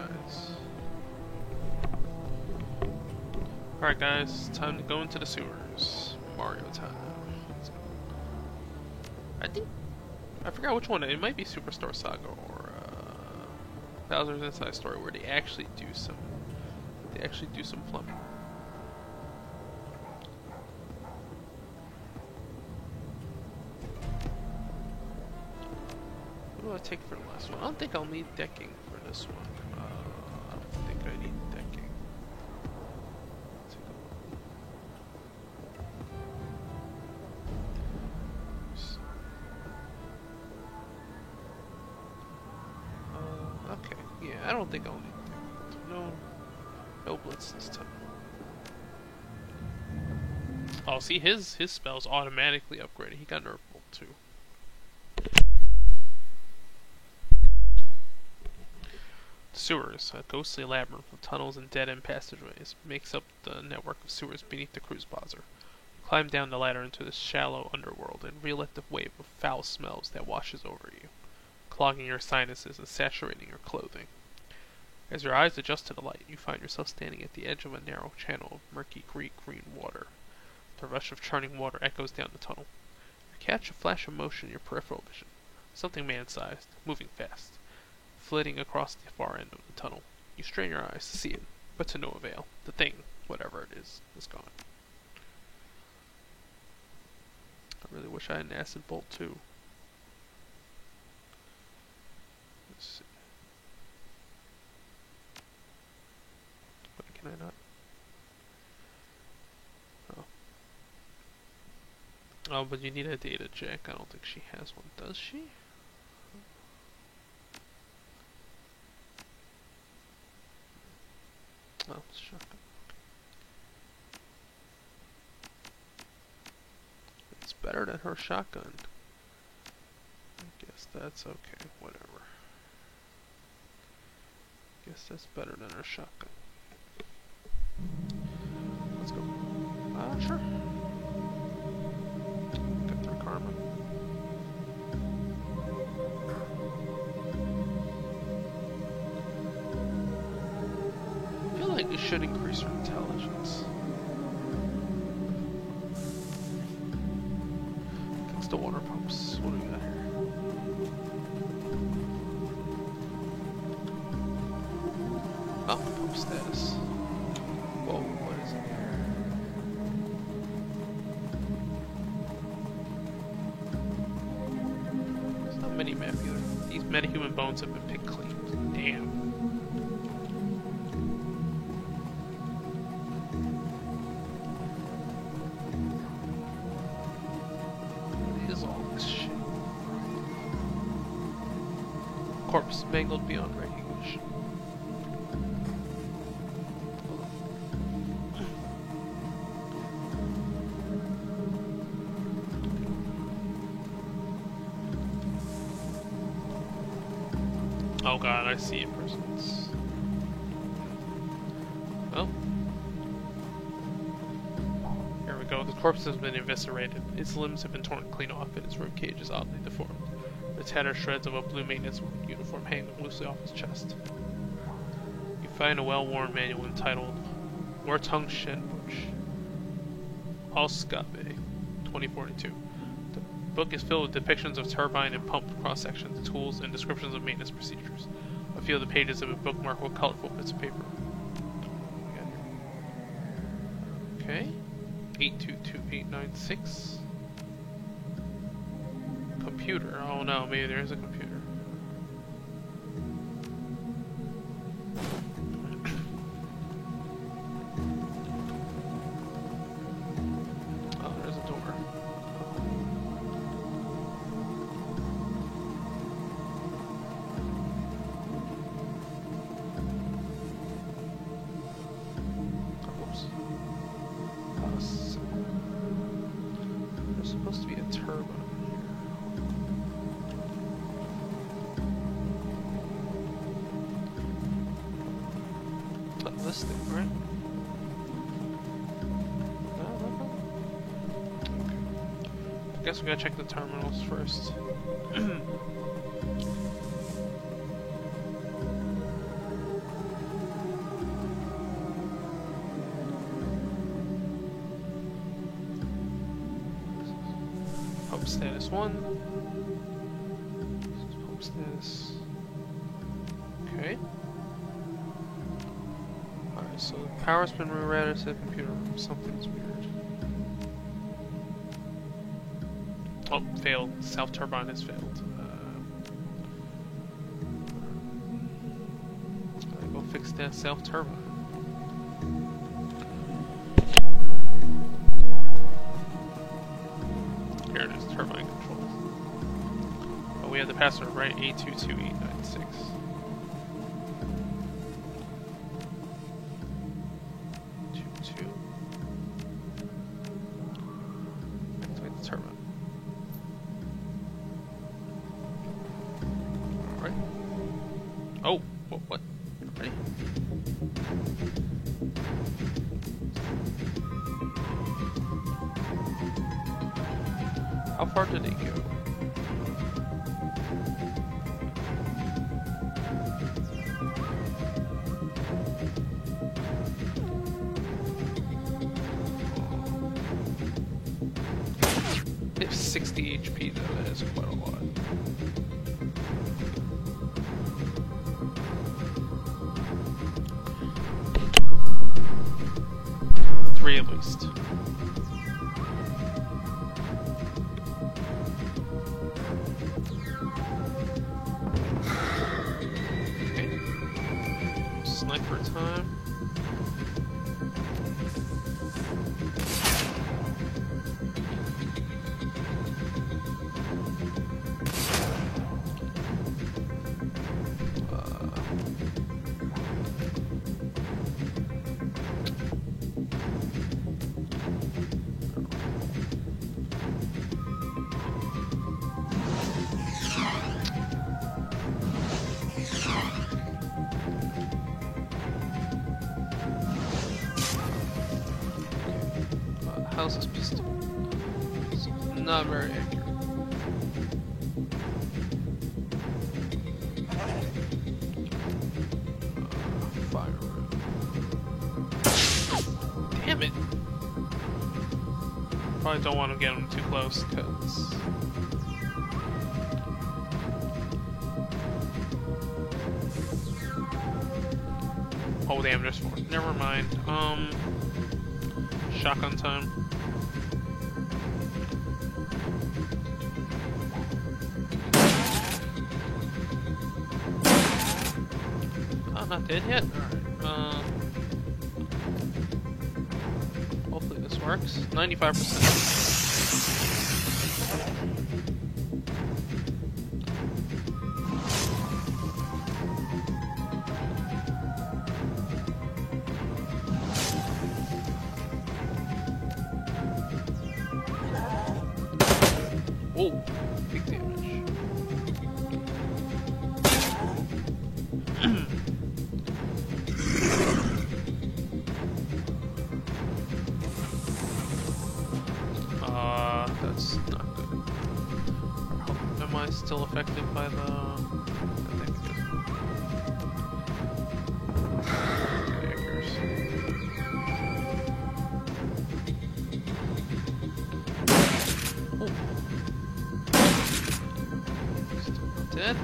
guys. Alright guys, time to go into the sewers. Mario time. Let's go. I forgot which one. It might be Superstar Saga or Bowser's Inside Story, where they actually do some plumbing. What do I take for the last one? I don't think I'll need decking for this one. I don't think I need decking. Okay, yeah, I don't think I'll need decking. No blitz this time. Oh, see, his spell's automatically upgraded. He got Nerf Bolt too. Sewers, a ghostly labyrinth of tunnels and dead-end passageways, makes up the network of sewers beneath the Cruise Plaza. Climb down the ladder into the shallow underworld and reel at the wave of foul smells that washes over you, clogging your sinuses and saturating your clothing. As your eyes adjust to the light, you find yourself standing at the edge of a narrow channel of murky green water. The rush of churning water echoes down the tunnel. You catch a flash of motion in your peripheral vision, something man-sized, moving fast, flitting across the far end of the tunnel. You strain your eyes to see it, but to no avail. The thing, whatever it is gone. I really wish I had an acid bolt too. Let's see. But can I not? Oh, but you need a data jack. I don't think she has one, does she? Oh, shotgun. It's better than her shotgun. I guess that's okay, whatever. Guess that's better than her shotgun. Let's go. Sure. Get their karma. I feel like it should increase her intelligence. Against the water pumps. What do we got here? Oh, pump status. Whoa, what is it here? There's not many map either. These metahuman bones have been picked clean. Damn. Corpse mangled beyond recognition. Oh god, I see a person's. Well, here we go. The corpse has been eviscerated. Its limbs have been torn clean off, and its ribcage is oddly deformed. The tattered shreds of a blue maintenance uniform hang loosely off his chest. You find a well-worn manual entitled Wartung Shenbuch, Ausgabe, 2042. The book is filled with depictions of turbine and pump cross-sections, tools, and descriptions of maintenance procedures. A few of the pages have been bookmarked with colorful bits of paper. Okay. 822896. Computer. Oh no, maybe there is a computer. Oh, there's a door. Oops. There's supposed to be a turbo. This thing, right? No. Okay. I guess we gotta check the terminals first. Pump status 1. This is pump status. Okay. Alright, so the power's been rerouted to the computer room. Something's weird. Oh, failed. South turbine has failed. Gotta go fix that south turbine. Here it is, turbine controls. Oh, we have the password right, 822-896. Activate the turbine. Alright. Oh, what? Ready? How far did it go? It has 60 HP though, that is quite a lot. Three at least. Okay. Sniper time. How's this pistol? It's not very accurate. Fire room. Damn it! Probably don't want to get him too close, because... Oh damn, there's four. Never mind. Shotgun time. Oh, not dead yet? Alright. Hopefully this works. 95%. Oh, big damage. That's not good. Am I still affected by the... I think it is. Oh. Still not dead.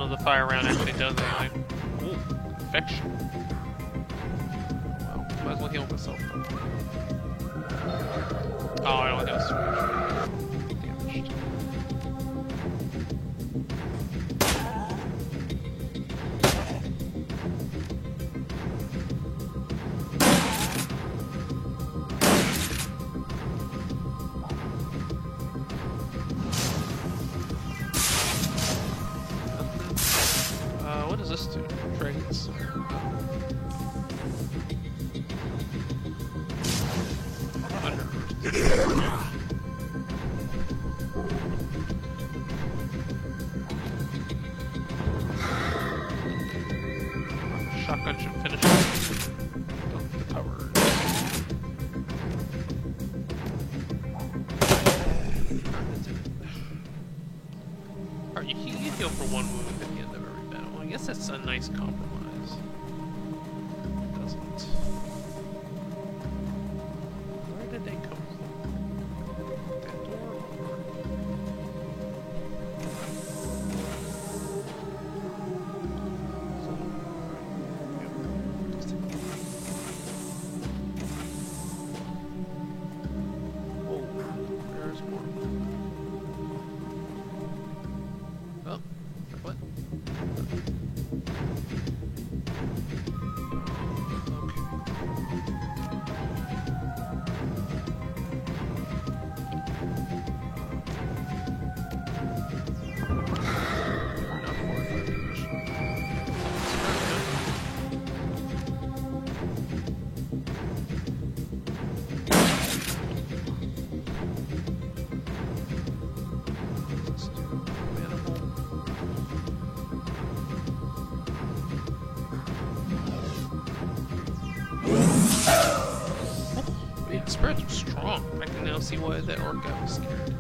The fire round actually does anything. Ooh, infection. Well, might as well heal myself though. Oh, I only got damaged. What does this do? Dragons. Shotgun should finish it. heal for 1 wound at the end of every battle. I guess that's a nice compromise. Doesn't. Where did they come from? That door? Oh, there's more. Oh, what? Spirits are strong. I can now see why that orc guy was scared.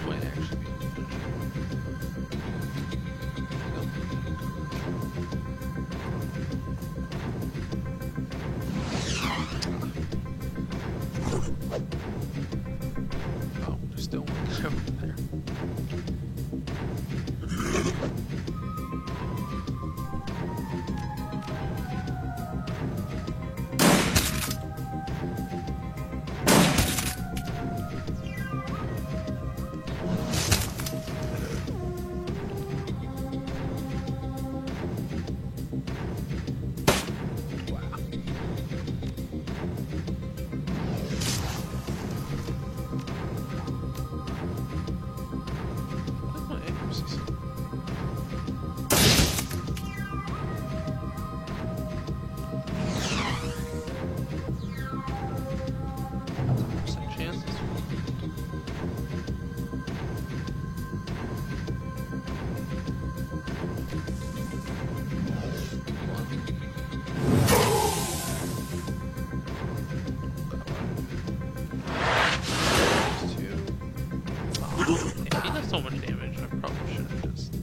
Might actually be oh, there's still one over there. He does so much damage, I probably should have just...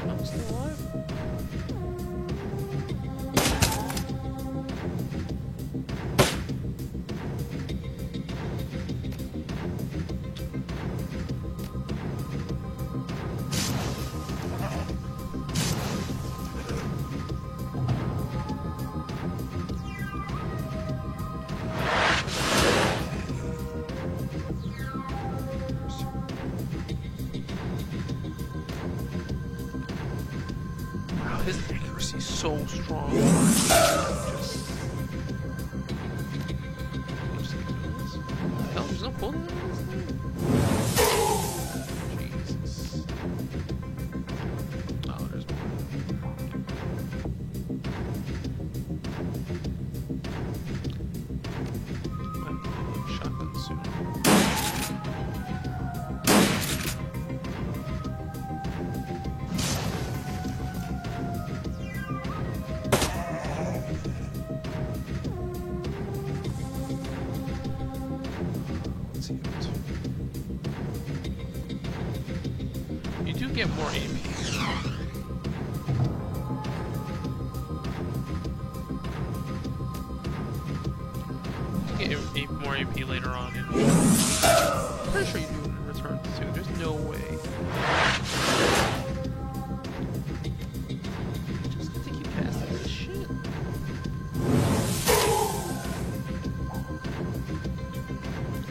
I'm still alive? His accuracy is so strong. No, there's no cooldown on this thing? Jesus. Oh, there's more. Might be a shotgun soon. You do get more AP. You get more AP later on. I'm pretty sure you do in Returns too. There's no way. Just have to keep passing this shit.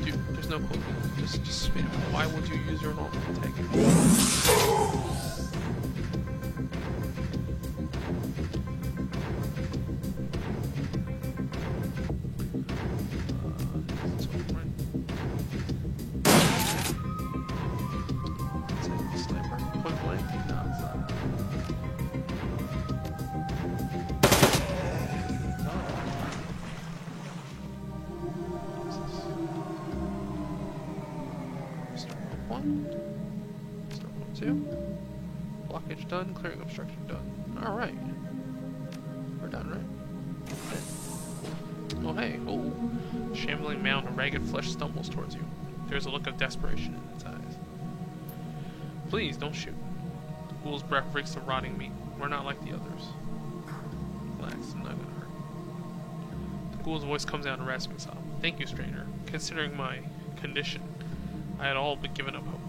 Dude, there's no cooldown. Just spam. Why would you use your normal attack? Sniper, point blank? No, it's not. Start 1, 2. Blockage done. Clearing obstruction done. Alright. We're done, right? Okay. Oh, hey. Oh. Shambling mound of ragged flesh stumbles towards you. There's a look of desperation in its eyes. Please, don't shoot. The ghoul's breath reeks of rotting meat. We're not like the others. Relax, I'm not gonna hurt you. The ghoul's voice comes out in a rasping sob. Thank you, stranger. Considering my condition, I had all but given up hope.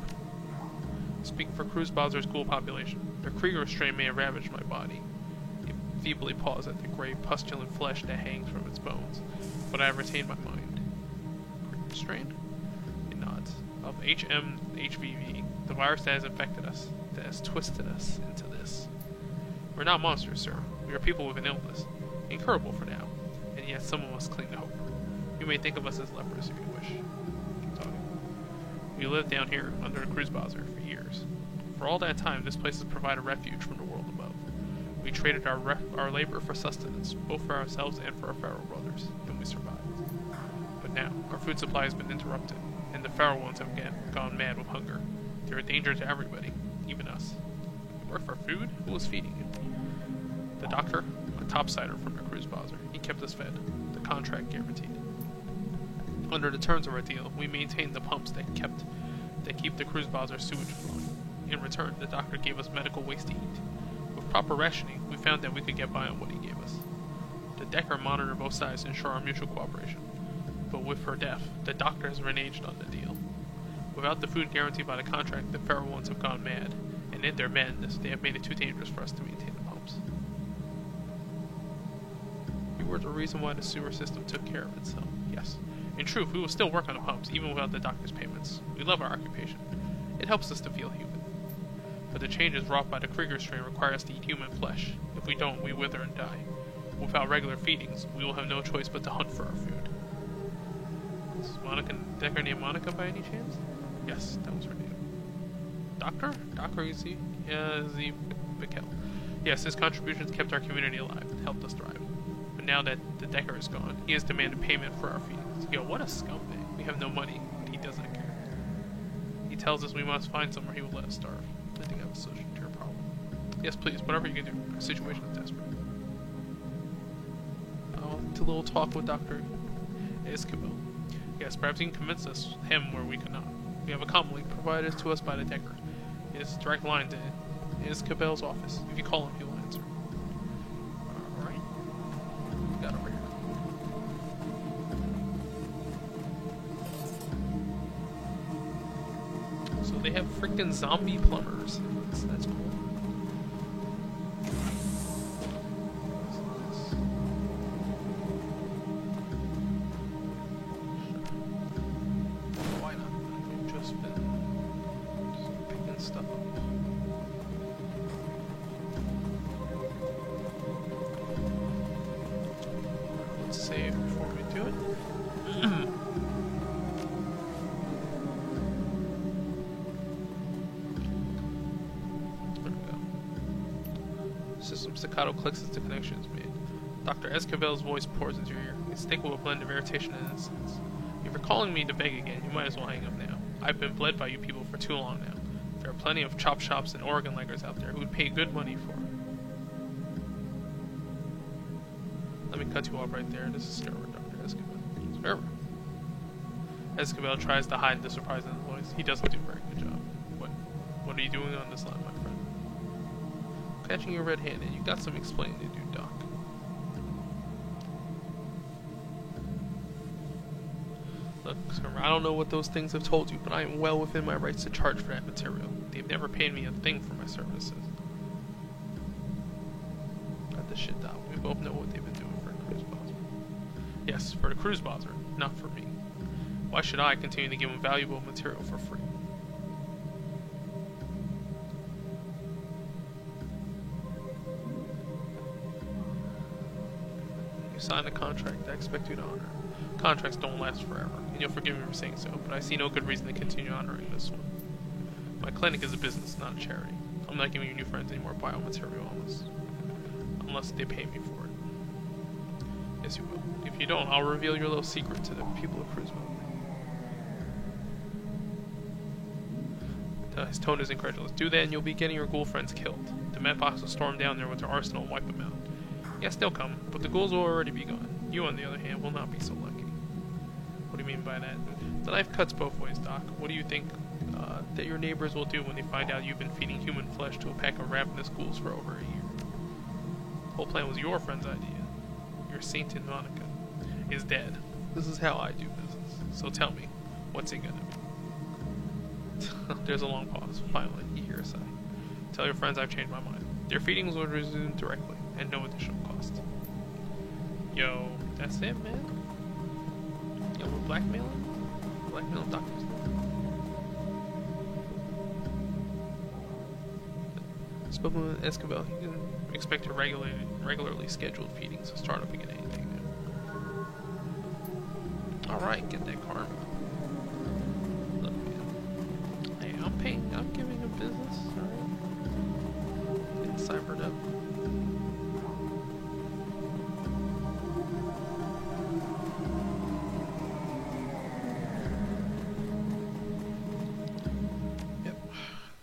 Speaking for Cruzbazer's ghoul population, the Krieger strain may have ravaged my body. It feebly paws at the gray, pustulant flesh that hangs from its bones, but I have retained my mind. Krieger strain? It nods. Of HMHVV, the virus that has infected us, that has twisted us into this. We're not monsters, sir. We are people with an illness, incurable for now, and yet some of us cling to hope. You may think of us as lepers if you wish. Keep talking. We lived down here, under the Cruzbazer, for years. For all that time, this place has provided refuge from the world above. We traded our labor for sustenance, both for ourselves and for our feral brothers, and we survived. But now, our food supply has been interrupted, and the feral ones have again gone mad with hunger. They're a danger to everybody, even us. You work for food? Who was feeding you? The doctor, a topsider from the Cruzbazer. He kept us fed. The contract guaranteed. Under the terms of our deal, we maintained the pumps that keep the Cruzbazer sewage flowing. In return, the doctor gave us medical waste to eat. With proper rationing, we found that we could get by on what he gave us. The Decker monitored both sides to ensure our mutual cooperation. But with her death, the doctor has reneged on the deal. Without the food guaranteed by the contract, the feral ones have gone mad, and in their madness, they have made it too dangerous for us to maintain the pumps. You were the reason why the sewer system took care of itself. Yes. In truth, we will still work on the pumps, even without the doctor's payments. We love our occupation. It helps us to feel human. But the changes wrought by the Krieger strain require us to eat human flesh. If we don't, we wither and die. Without regular feedings, we will have no choice but to hunt for our food. Is Monica Decker named Monica by any chance? Yes, that was her name. Doctor? Dr. Z Bickel. Yes, his contributions kept our community alive and helped us thrive. But now that the Decker is gone, he has demanded payment for our feedings. Yo, what a scumbag. We have no money, but he doesn't care. He tells us we must find somewhere he will let us starve. I think I have a solution to your problem. Yes, please, whatever you can do. Our situation is desperate. To a little talk with Dr. Esquivel. Yes, perhaps he can convince us him where we cannot. We have a comm link provided to us by the Decker. It is a direct line to Esquivel's office. If you call him, he will answer. Alright. Got over here. So they have freaking zombie plumbers. That's cool. Why not? I've just been picking stuff up. Let's save before we do it. System staccato clicks as the connection is made. Dr. Esquivel's voice pours into your ear. It's thick with a blend of irritation and innocence. If you're calling me to beg again, you might as well hang up now. I've been bled by you people for too long now. There are plenty of chop shops and organ leggers out there who would pay good money for it. Let me cut you off right there. This is Scarver, Dr. Esquivel. Scarver. Esquivel tries to hide the surprise in his voice. He doesn't do a very good job. What are you doing on this line, my friend? Catching you red-handed. You got some explaining to do, Doc. Look, sir, I don't know what those things have told you, but I am well within my rights to charge for that material. They've never paid me a thing for my services. Got this shit down. We both know what they've been doing for the Cruzbazer. Yes, for the Cruzbazer, not for me. Why should I continue to give them valuable material for free? Sign a contract I expect you to honor. Contracts don't last forever, and you'll forgive me for saying so, but I see no good reason to continue honoring this one. My clinic is a business, not a charity. I'm not giving you new friends any more biomaterial unless they pay me for it. Yes, you will. If you don't, I'll reveal your little secret to the people of Cruzville. His tone is incredulous. Do that and you'll be getting your ghoul friends killed. The Madbox will storm down there with their arsenal and wipe them out. Yes, they'll come, but the ghouls will already be gone. You, on the other hand, will not be so lucky. What do you mean by that? The knife cuts both ways, Doc. What do you think that your neighbors will do when they find out you've been feeding human flesh to a pack of ravenous ghouls for over a year? The whole plan was your friend's idea. Your Saint in Monica is dead. This is how I do business. So tell me, what's it gonna be? There's a long pause. Finally, you hear a sigh. Tell your friends I've changed my mind. Their feedings will resume directly, and no additional cost. Yo, that's it, man? Yo, we're blackmailing? Blackmailing doctors? Spoken with Esquivel, you can expect a regularly scheduled feedings to start up again anything new. Alright, get that karma. Look, man. Hey, I'm giving him business, alright? Getting ciphered up.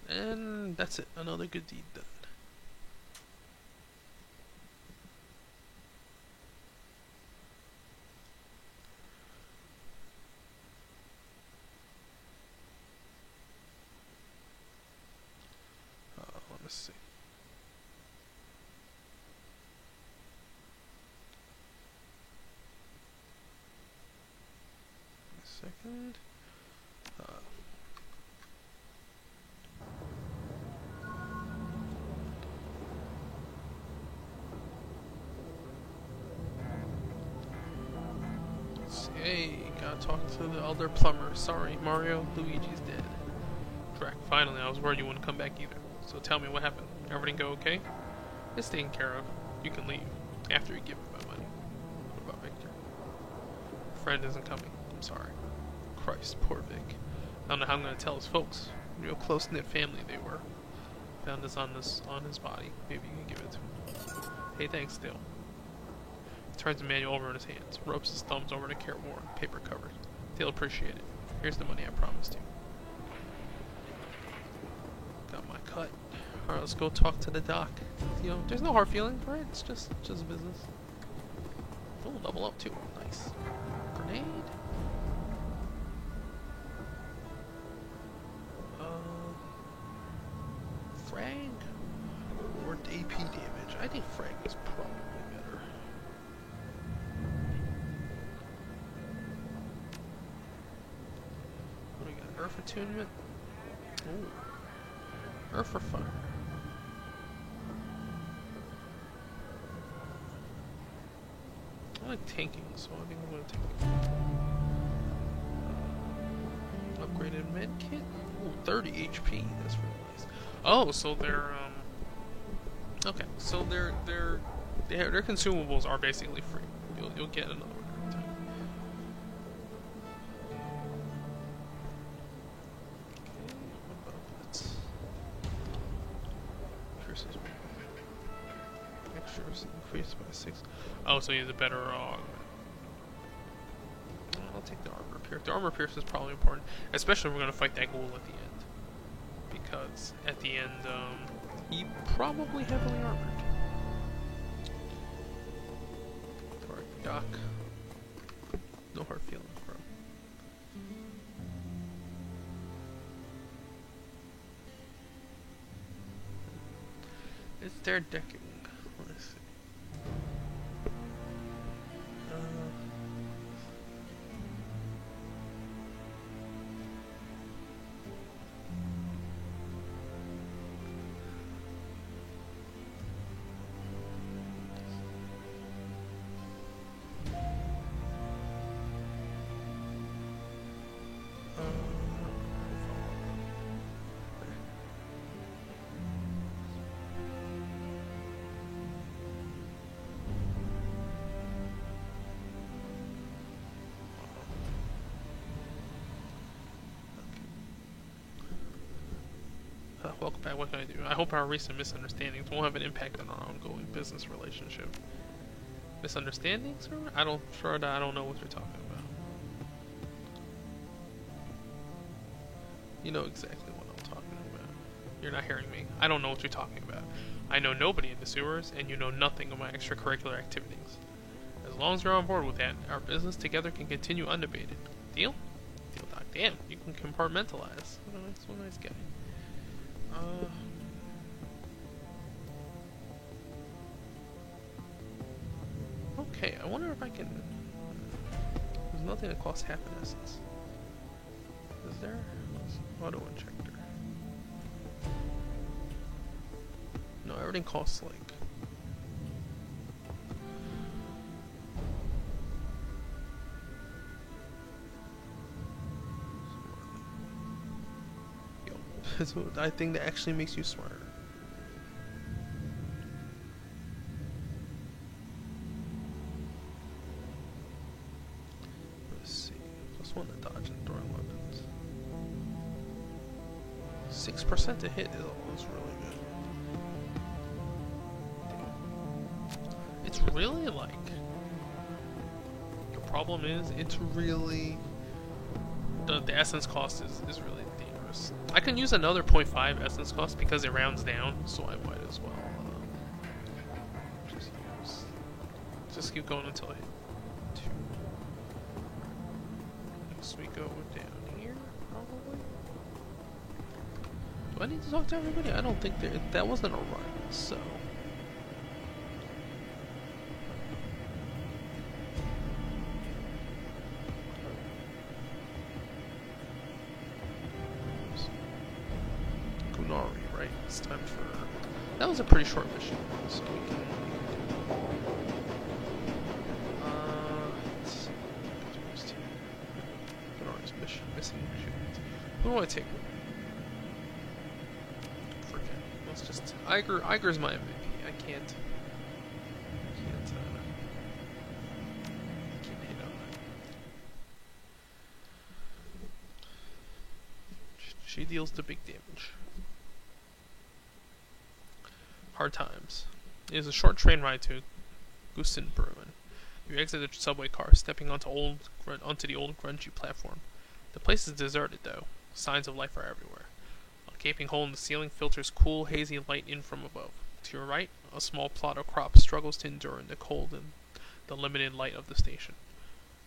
And that's it. Another good deed done. Let me see. A second. Hey, gotta talk to the elder plumber. Sorry, Mario, Luigi's dead. Drac, finally, I was worried you wouldn't come back either. So tell me what happened. Everything go okay? It's taken care of. You can leave. After you give me my money. What about Victor? Friend isn't coming. I'm sorry. Christ, poor Vic. I don't know how I'm gonna tell his folks. Real close-knit family they were. Found this on his body. Maybe you can give it to him. Hey, thanks, Dale. Turns the manual over in his hands, ropes his thumbs over the careworn, paper covered. They'll appreciate it. Here's the money I promised you. Got my cut. Alright, let's go talk to the doc. You know, there's no hard feeling, right? It's just business. Oh, level up too. Nice. Grenade. Frag or AP damage. I think frag is probably better. What do we got? Earth attunement? Ooh. Earth or fire? I like tanking, so I think I'm going to take upgraded med kit? Ooh, 30 HP. That's really nice. Oh, so they're okay. So their consumables are basically free. You'll get another one every time. Okay, what about let's pierces extra increased by 6. Oh, so he's a better I'll take the armor pierce. The armor pierce is probably important, especially if we're gonna fight that ghoul at the end. Because at the end, he probably heavily armored. Alright, Doc. No hard feelings, bro. It's their decking. Let's see. Welcome back. What can I do? I hope our recent misunderstandings won't have an impact on our ongoing business relationship. Misunderstandings? I don't know what you're talking about. You know exactly what I'm talking about. You're not hearing me. I don't know what you're talking about. I know nobody in the sewers, and you know nothing of my extracurricular activities. As long as you're on board with that, our business together can continue unabated. Deal? Deal, Doc. Damn, you can compartmentalize. What a nice guy. Okay, I wonder if I can... There's nothing that costs half an essence. Is there? Auto injector. No, everything costs like... Yo, that's what I think that actually makes you smarter. Let's see. +1 to dodge and throwing weapons. 6% to hit is really good. It's really like... The problem is, it's really... The essence cost is really dangerous. I can use another 0.5 essence cost because it rounds down, so I might as well just keep going until I hit 2. Next we go down here, probably. Do I need to talk to everybody? I don't think that wasn't a run, so... Right? It's time for... That was a pretty short mission, so we can do... Let's see. Gunari's mission. Missing mission. Who do I take with me? Forget. Let's just... Iger's my MVP. I can't hit on that. She deals the big damage. Hard times. It is a short train ride to Gusenbrunnen. You exit the subway car, stepping onto the old grungy platform. The place is deserted, though. Signs of life are everywhere. A gaping hole in the ceiling filters cool, hazy light in from above. To your right, a small plot of crop struggles to endure in the cold and the limited light of the station.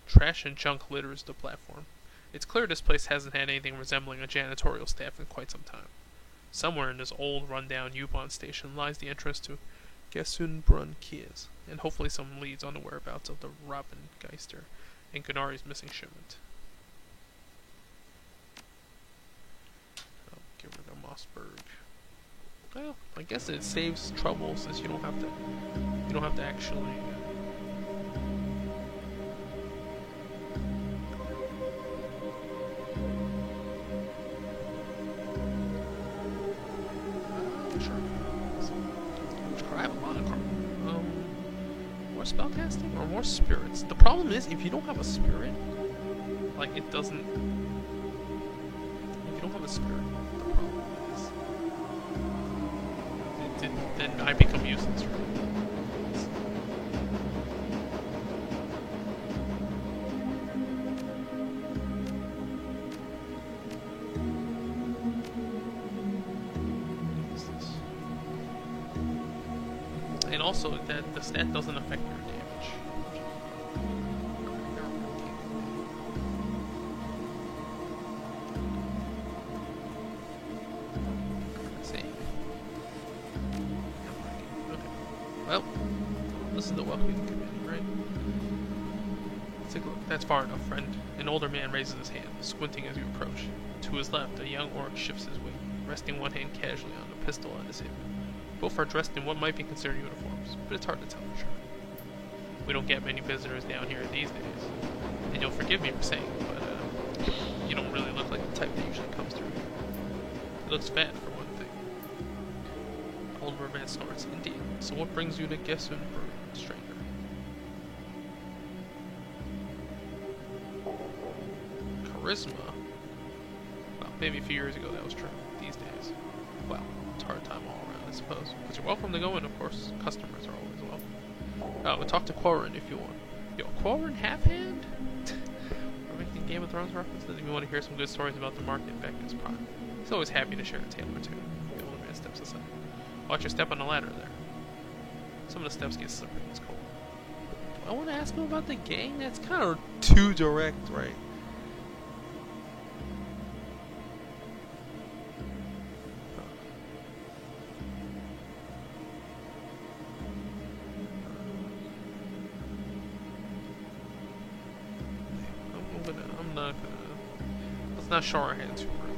Trash and junk litters the platform. It's clear this place hasn't had anything resembling a janitorial staff in quite some time. Somewhere in this old, run-down U-Bahn station lies the entrance to Gesunbrunn Kies, and hopefully some leads on the whereabouts of the Robengeister and Gunari's missing shipment. I'll get rid of Mossberg. Well, I guess it saves trouble since you don't have to actually... More spellcasting or more spirits? The problem is, if you don't have a spirit, like it doesn't. If you don't have a spirit, the problem is, then I become useless. Right? And also, that the stat doesn't affect your damage. Let's see. Okay. Well, this is the welcoming committee, right? Let's take a look. That's far enough, friend. An older man raises his hand, squinting as you approach. To his left, a young orc shifts his weight, resting one hand casually on the pistol on his hip. Both are dressed in what might be considered uniforms, but it's hard to tell for sure. We don't get many visitors down here these days. And you'll forgive me for saying, but you don't really look like the type that usually comes through here. It looks fat, for one thing. Older man snorts. Indeed. So what brings you to Gesunbrunn, stranger? Charisma? Well, maybe a few years ago that was true. These days, well, it's a hard time all around, I suppose. But you're welcome to go in, of course. Customers are always welcome. We'll talk to Quarren if you want. Yo, Quarren Half-Hand? We're making Game of Thrones references if you want to hear some good stories about the market back in its prime. He's always happy to share a tale or two. man steps aside. Watch your step on the ladder there. Some of the steps get slippery. It's cold. Do I want to ask him about the gang? That's kind of too direct, right? I'm not gonna. Let's not show our hands too early.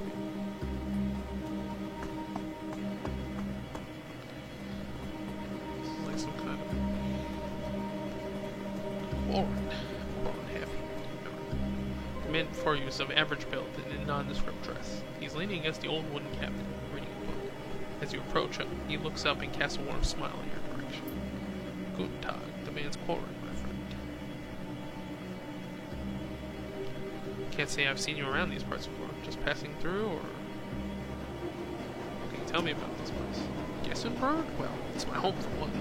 This is like some kind of warrant. Heavy. The man before you is of average build and in nondescript dress. He's leaning against the old wooden cabinet, reading a book. As you approach him, he looks up and casts a warm smile in your direction. Guten Tag, the man's quartering, my friend. Can't say I've seen you around these parts before. Just passing through, or... What can you tell me about this place? Gessenberg? Well, it's my home for one.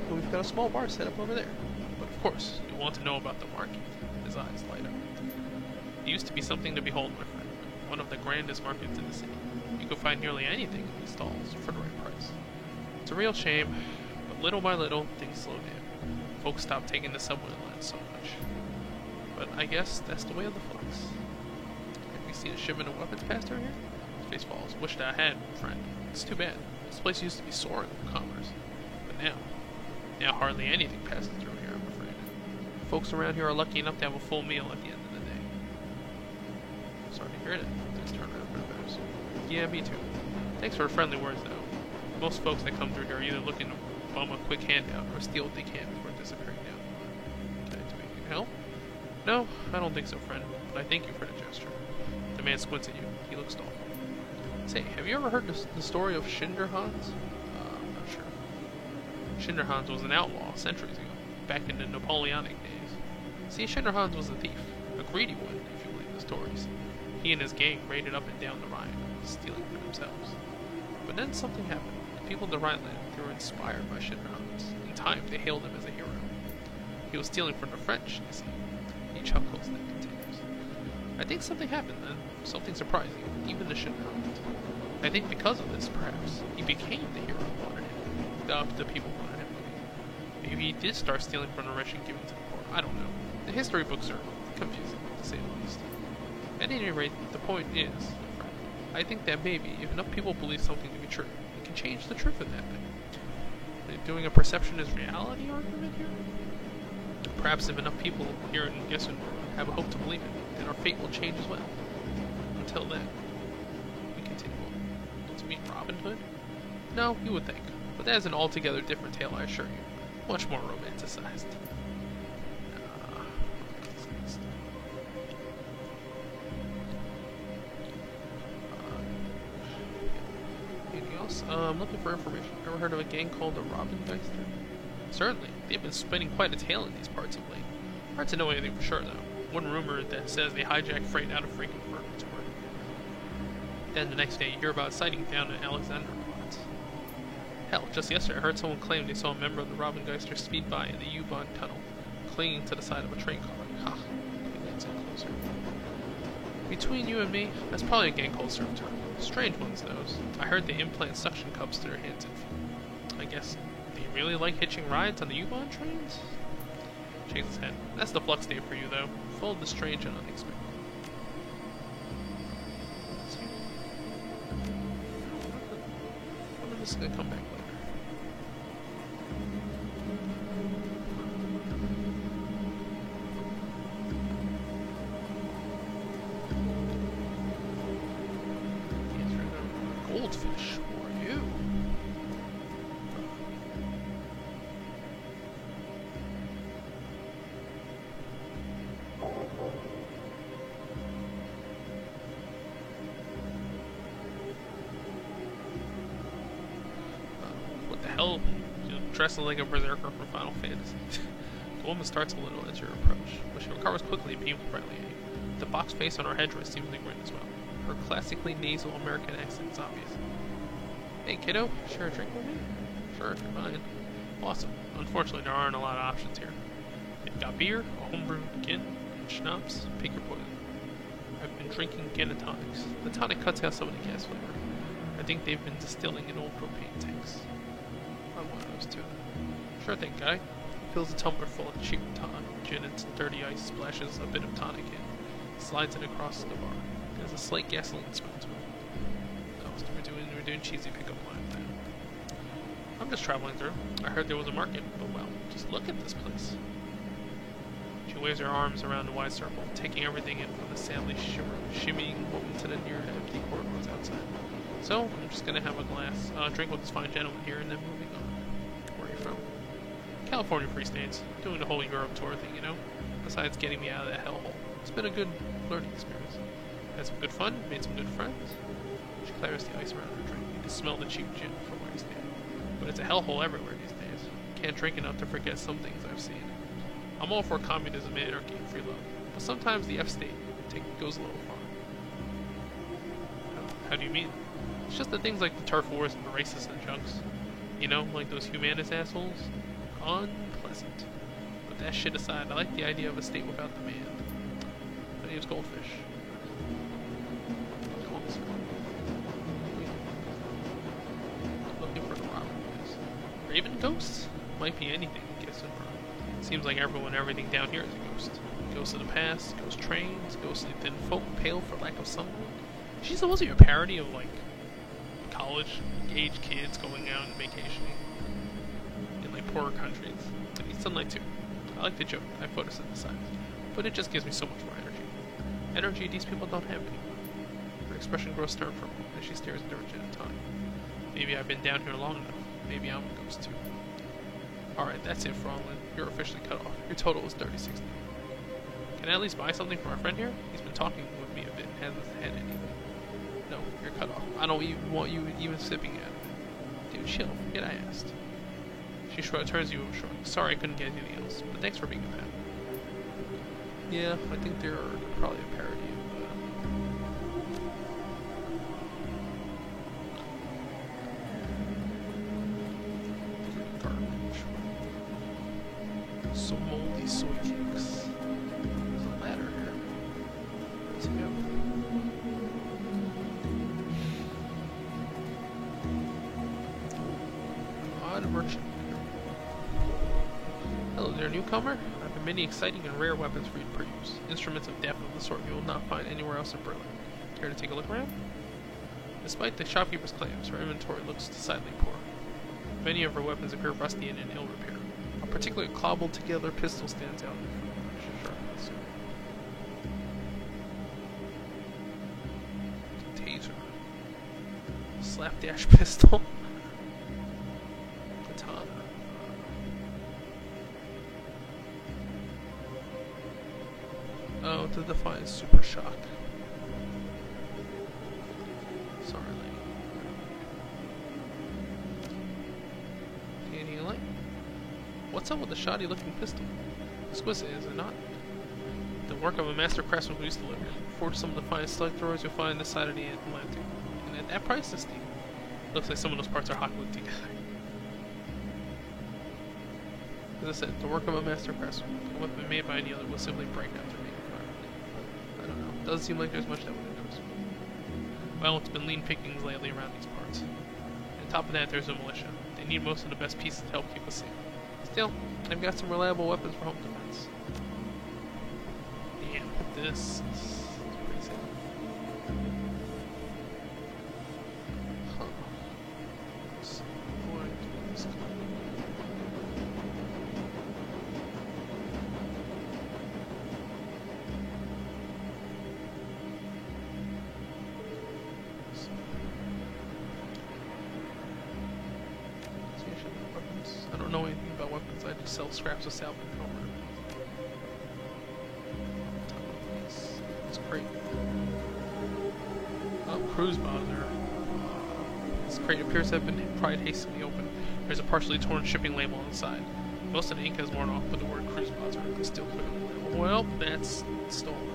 But we've got a small bar set up over there. But of course, you want to know about the market. His eyes light up. It used to be something to behold, my friend. One of the grandest markets in the city. You could find nearly anything in these stalls for the right price. It's a real shame, but little by little, things slow down. Folks stop taking the subway line so much. But I guess that's the way of the flux. Have you seen a shipment of weapons pass through here? His face falls. Wish that I had, friend. It's too bad. This place used to be soaring with commerce. But now hardly anything passes through here, I'm afraid. Folks around here are lucky enough to have a full meal at the end of the day. Sorry to hear that. Let's turn around for the bears. Yeah, me too. Thanks for the friendly words, though. Most folks that come through here are either looking to bum a quick handout or steal what they can before disappearing down. Can I do anything to help? No, I don't think so, friend, but I thank you for the gesture. The man squints at you. He looks thoughtful. Say, have you ever heard the story of Schinderhannes? I'm not sure. Schinderhannes was an outlaw centuries ago, back in the Napoleonic days. See, Schinderhannes was a thief, a greedy one, if you believe the stories. He and his gang raided up and down the Rhine, stealing for themselves. But then something happened. The people of the Rhineland were inspired by Schinderhannes. In time, they hailed him as a hero. He was stealing from the French, you see. He chuckles and then continues. I think something happened then, something surprising, even to Schinderhannes. I think because of this, perhaps, he became the hero who wanted him. The people wanted him to be. Maybe he did start stealing from the rich and giving to the poor. I don't know. The history books are confusing, to say the least. At any rate, the point is, friend, I think that maybe, if enough people believe something to be true, it can change the truth of that thing. Are you doing a perception is reality argument here? Perhaps if enough people here in Gessenberg have a hope to believe it, then our fate will change as well. Until then, we continue on. To meet Robin Hood? No, you would think, but that is an altogether different tale, I assure you. Much more romanticized. Anything else? I'm looking for information. Ever heard of a gang called the Robin Geister? Certainly. They've been spinning quite a tale in these parts of late. Hard to know anything for sure, though. One rumor that says they hijacked freight out of Frankenfurt to work. Then the next day you hear about sightings down in Alexanderplatz. Hell, just yesterday I heard someone claim they saw a member of the Robin Geister speed by in the U-Bahn tunnel, clinging to the side of a train car. Ha! He leans in closer. Between you and me, that's probably a gang called Surf Turtle. Strange ones, those. I heard they implant suction cups to their hands and feet. I guess they really like hitching rides on the U-Bahn trains? Shakes his head. That's the Flux day for you, though. Full of the strange and unexpected. I'm just gonna come back later. Goldfish, who are you? What the hell? You're dressing like a berserker from Final Fantasy. The woman starts a little as you approach, but she recovers quickly and beams brightly at you. The box face on her headdress seems to grin as well. Her classically nasal American accent is obvious. Hey kiddo, share a drink with me? Sure, if you're mine. Awesome. Unfortunately, there aren't a lot of options here. They've got beer, a homebrewed gin, and schnapps. Pick your poison. I've been drinking gin and tonics. The tonic cuts out some of the gas flavor. I think they've been distilling in old propane tanks. I'm one of those two. Sure thing, guy. He fills a tumbler full of cheap gin and dirty ice, splashes a bit of tonic in, slides it across the bar. There's a slight gasoline smell to it. Oh, so we're doing cheesy pickup line then. I'm just traveling through. I heard there was a market, but well, just look at this place. She waves her arms around a wide circle, taking everything in from the sadly shimmying woman to the near empty corridors outside. So, I'm just gonna have a drink with this fine gentleman here, and then moving on. Where are you from? California Free States. Doing the whole Europe tour thing, you know? Besides getting me out of that hellhole. It's been a good learning experience. Had some good fun, made some good friends. She clatters the ice around her drink. You can smell the cheap gin from where you stand. But it's a hellhole everywhere these days. Can't drink enough to forget some things I've seen. I'm all for communism, anarchy, and free love. But sometimes the F-state goes a little far. How do you mean? It's just the things like the turf wars and the racists and junks. You know, like those humanist assholes. Unpleasant. But that shit aside, I like the idea of a state without the man. My name's Goldfish. Looking for Raven ghosts? Might be anything, guessing. Seems like everyone, everything down here is a ghost. Ghosts of the past, ghost trains, ghostly thin folk, pale for lack of sunlight. She's supposed to be a parody of like college-age kids going out and vacationing in like poorer countries. It needs sunlight too. I like the joke. I photosynthesize, but it just gives me so much more energy. Energy these people don't have anymore. Her expression grows stern for a moment as she stares at her gin and tonic. Maybe I've been down here long enough. Maybe I'm a ghost too. Alright, that's it, Franklin. You're officially cut off. Your total is 30-60. Can I at least buy something for my friend here? He's been talking with me a bit, hasn't had anything. No, you're cut off. I don't even want you even sipping at it. Dude, chill. Forget I asked. She turns you a shrug. Sorry I couldn't get anything else, but thanks for being a fan. Yeah, I think they're probably a parody of garbage. So moldy soy cakes. There's a ladder here. Let's go. Odd merchant. Hello there, newcomer. I have many exciting and rare weapons for you to peruse. Instruments of death of the sort you will not find anywhere else in Berlin. Care to take a look around? Despite the shopkeeper's claims, her inventory looks decidedly poor. Many of her weapons appear rusty and in ill repair. A particularly cobbled together pistol stands out. Taser. Slapdash pistol. Katana. Oh, the Defiant Super Shock. Sorry, lady. Any light? What's up with the shoddy looking pistol? Exquisite, is it not? The work of a master craftsman who used to live here. Forged some of the finest slug throwers you'll find this side of the Atlantic. And at that price, this thing looks like some of those parts are hot glued together. As I said, the work of a master craftsman. A weapon made by any other will simply break after being fired. I don't know. Doesn't seem like there's much that would interest me. Well, it's been lean pickings lately around these parts. On top of that, there's the militia. They need most of the best pieces to help keep us safe. Still, I've got some reliable weapons for home defense. Damn, this is crazy. Huh. So, where did this come from? I don't know anything about weapons, I just sell scraps of salvage over. It's great. Oh, Cruise Bowser. This crate appears to have been pried hastily open. There's a partially torn shipping label on the side. Most of the ink has worn off, but the word Cruise Bowser is still clear on the label. Well, that's stolen.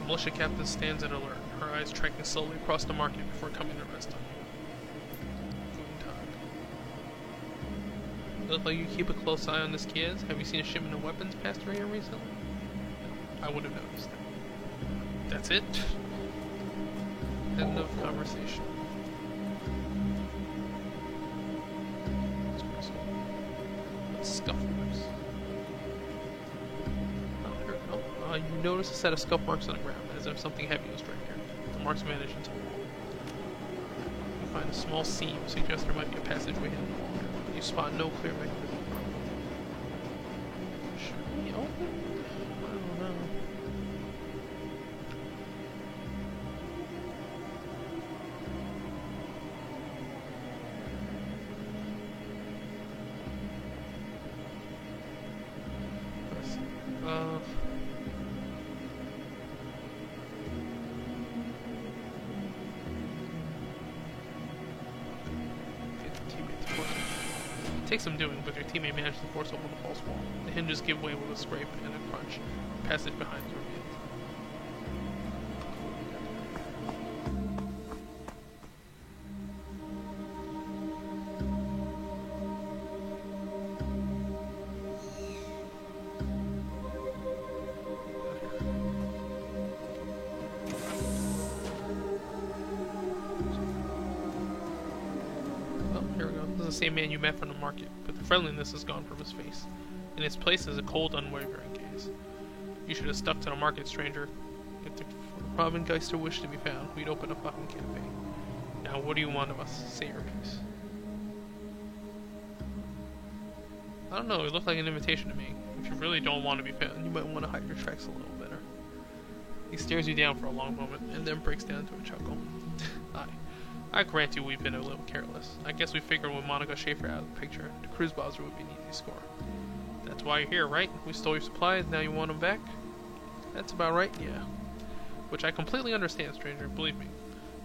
The militia captain stands at alert, her eyes tracking slowly across the market before coming to rest on you. Guten Tag. Look like you keep a close eye on this Kiez. Have you seen a shipment of weapons pass through here recently? No, I would have noticed. That's it? End of conversation. Scuff marks. Oh, there we go. You notice a set of scuff marks on the ground, as if something heavy was dragged here. The marks vanish into the wall. You find a small seam, suggests there might be a passageway hidden in the wall here. You spot no clear mechanism. Should we open? I don't know. It takes some doing, but your teammate manages to force open the false wall. The hinges give way with a scrape and a crunch. The passage behind is revealed. Same man you met from the market, but the friendliness is gone from his face. In its place is a cold, unwavering gaze. You should have stuck to the market, stranger. If the Robin Geister wished to be found, we'd open a fucking cafe. Now, what do you want of us? Say your piece. I don't know, it looked like an invitation to me. If you really don't want to be found, you might want to hide your tracks a little better. He stares you down for a long moment, and then breaks down into a chuckle. I grant you we've been a little careless. I guess we figured with Monica Schaefer out of the picture, the cruise bowser would be an easy score. That's why you're here, right? We stole your supplies, now you want them back? That's about right, yeah. Which I completely understand, stranger, believe me.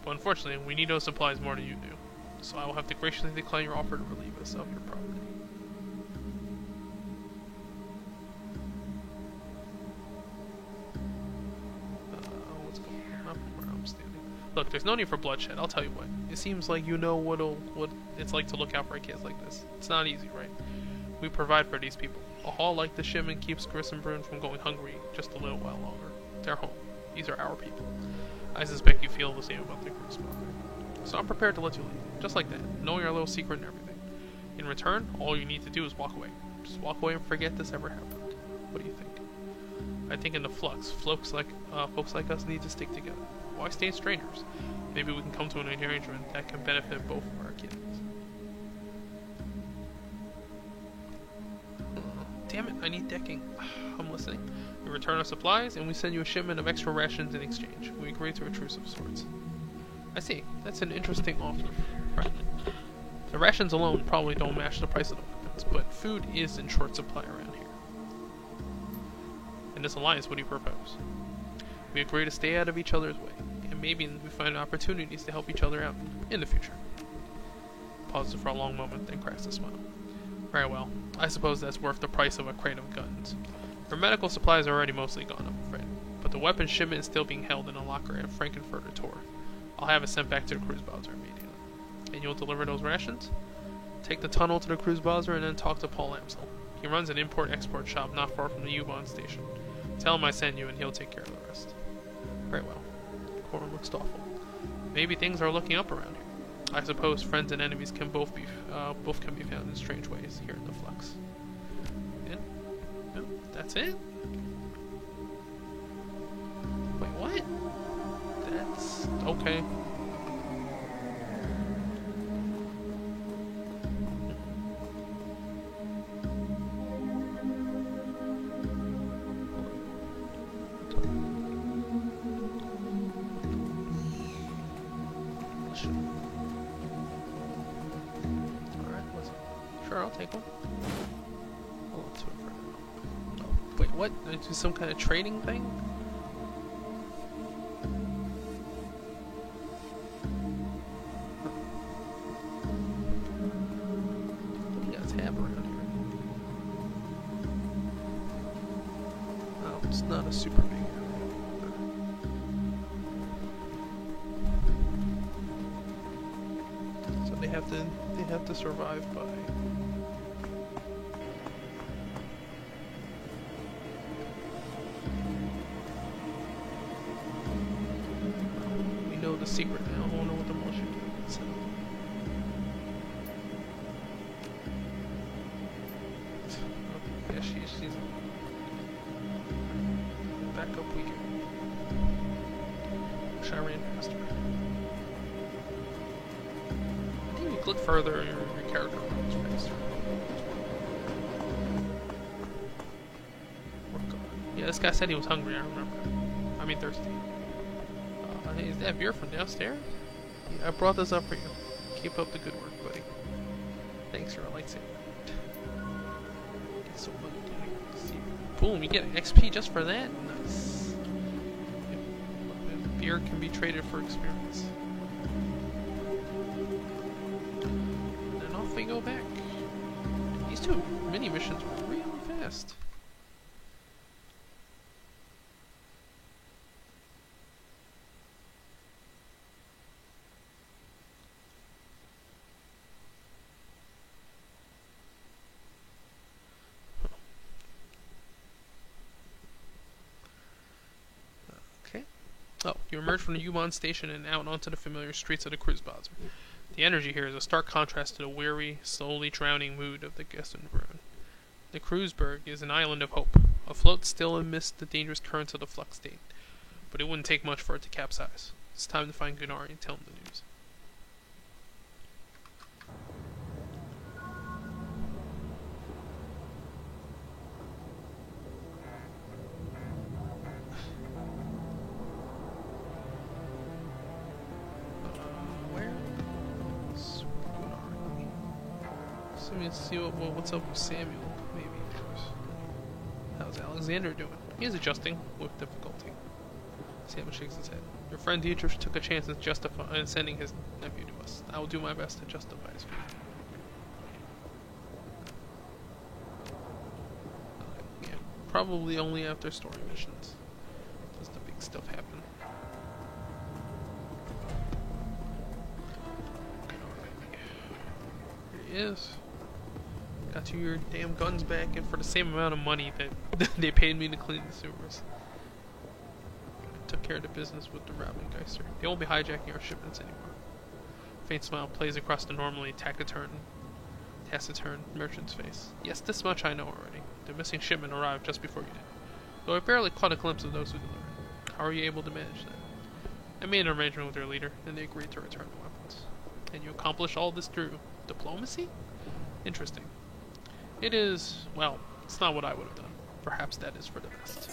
But unfortunately, we need those supplies more than you do. So I will have to graciously decline your offer to relieve us of your property. What's going on from where I'm standing? Look, there's no need for bloodshed, I'll tell you what. It seems like you know what it's like to look out for a kid like this. It's not easy, right? We provide for these people. A haul like the shipment keeps Chris and Brune from going hungry just a little while longer. They're home. These are our people. I suspect you feel the same about the cruise mother. So I'm prepared to let you leave. Just like that, knowing our little secret and everything. In return, all you need to do is walk away. Just walk away and forget this ever happened. What do you think? I think in the flux, folks like us need to stick together. Why stay strangers? Maybe we can come to an arrangement that can benefit both of our kids. Damn it, I need decking. I'm listening. We return our supplies, and we send you a shipment of extra rations in exchange. We agree to a truce of sorts. I see. That's an interesting offer. Right. The rations alone probably don't match the price of the weapons, but food is in short supply around here. In this alliance, what do you propose? We agree to stay out of each other's way, and maybe we find opportunities to help each other out in the future. Pauses for a long moment, then cracks a smile. Very well. I suppose that's worth the price of a crate of guns. Our medical supplies are already mostly gone, I'm afraid, but the weapons shipment is still being held in a locker at Frankenfurter Tor. I'll have it sent back to the cruise bowser immediately. And you'll deliver those rations? Take the tunnel to the cruise bowser and then talk to Paul Amsel. He runs an import-export shop not far from the U-Bahn station. Tell him I sent you and he'll take care of the rest. Very well. Corin looks thoughtful. Maybe things are looking up around here. I suppose friends and enemies can both can be found in strange ways here in the Flux. And, no, that's it? Wait, what? That's okay. Sure, I'll take one. Hold on to it for now. Oh, wait, what? Is some kind of trading thing? What do you guys have around here? Oh, it's not a super big area. have to survive by. We know the secret now. I don't know what the motion is. So. Yeah, she's back up we go. Wish I ran faster. I think if you click further, your character runs faster. Yeah, this guy said he was hungry, I remember. I mean thirsty. Hey, is that beer from downstairs? Yeah, I brought this up for you. Keep up the good work, buddy. Thanks for a lightsaber. Get so much. Boom, you get XP just for that? Nice. Beer can be traded for experience. And then off we go back. These two mini missions were really fast. Oh, you emerge from the Ubon station and out onto the familiar streets of the Cruise Bazaar. The energy here is a stark contrast to the weary, slowly drowning mood of the Gessenbrunn. The Kreuzberg is an island of hope, afloat still amidst the dangerous currents of the flux state. But it wouldn't take much for it to capsize. It's time to find Gunari and tell him the news. Let's see what's up with Samuel, maybe first. How's Alexander doing? He is adjusting with difficulty. Samuel shakes his head. Your friend Dietrich took a chance in sending his nephew to us. I will do my best to justify his fate. Okay, yeah, probably only after story missions does the big stuff happen. Here he is. Got you your damn guns back, and for the same amount of money that they paid me to clean the sewers. Took care of the business with the Raubengeister. They won't be hijacking our shipments anymore. Faint smile plays across the normally taciturn merchant's face. Yes, this much I know already. The missing shipment arrived just before you did. Though I barely caught a glimpse of those who delivered. How are you able to manage that? I made an arrangement with their leader, and they agreed to return the weapons. And you accomplished all this through diplomacy? Interesting. It is, well, it's not what I would have done. Perhaps that is for the best.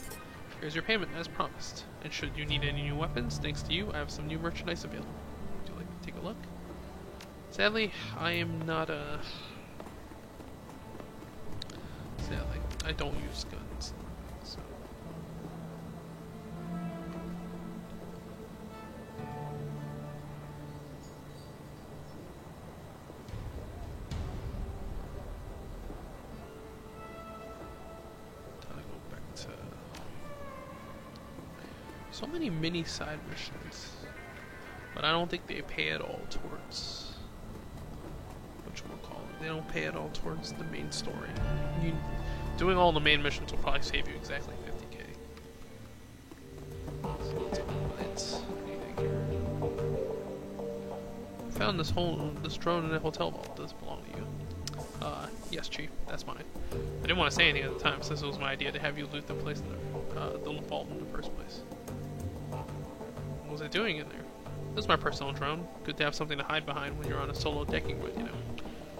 Here's your payment, as promised. And should you need any new weapons, thanks to you, I have some new merchandise available. Would you like to take a look? Sadly, I am not a... Sadly, I don't use guns. So... So many mini side missions, but I don't think they pay at all towards whatchamacallit. They don't pay at all towards the main story. Doing all the main missions will probably save you exactly 50k. So let's anything here. I found this drone in the hotel vault. Does it belong to you? Yes, Chief. That's mine. I didn't want to say anything at the time since it was my idea to have you loot the place in the vault in the first place. What was I doing in there? This is my personal drone. Good to have something to hide behind when you're on a solo decking run, you know.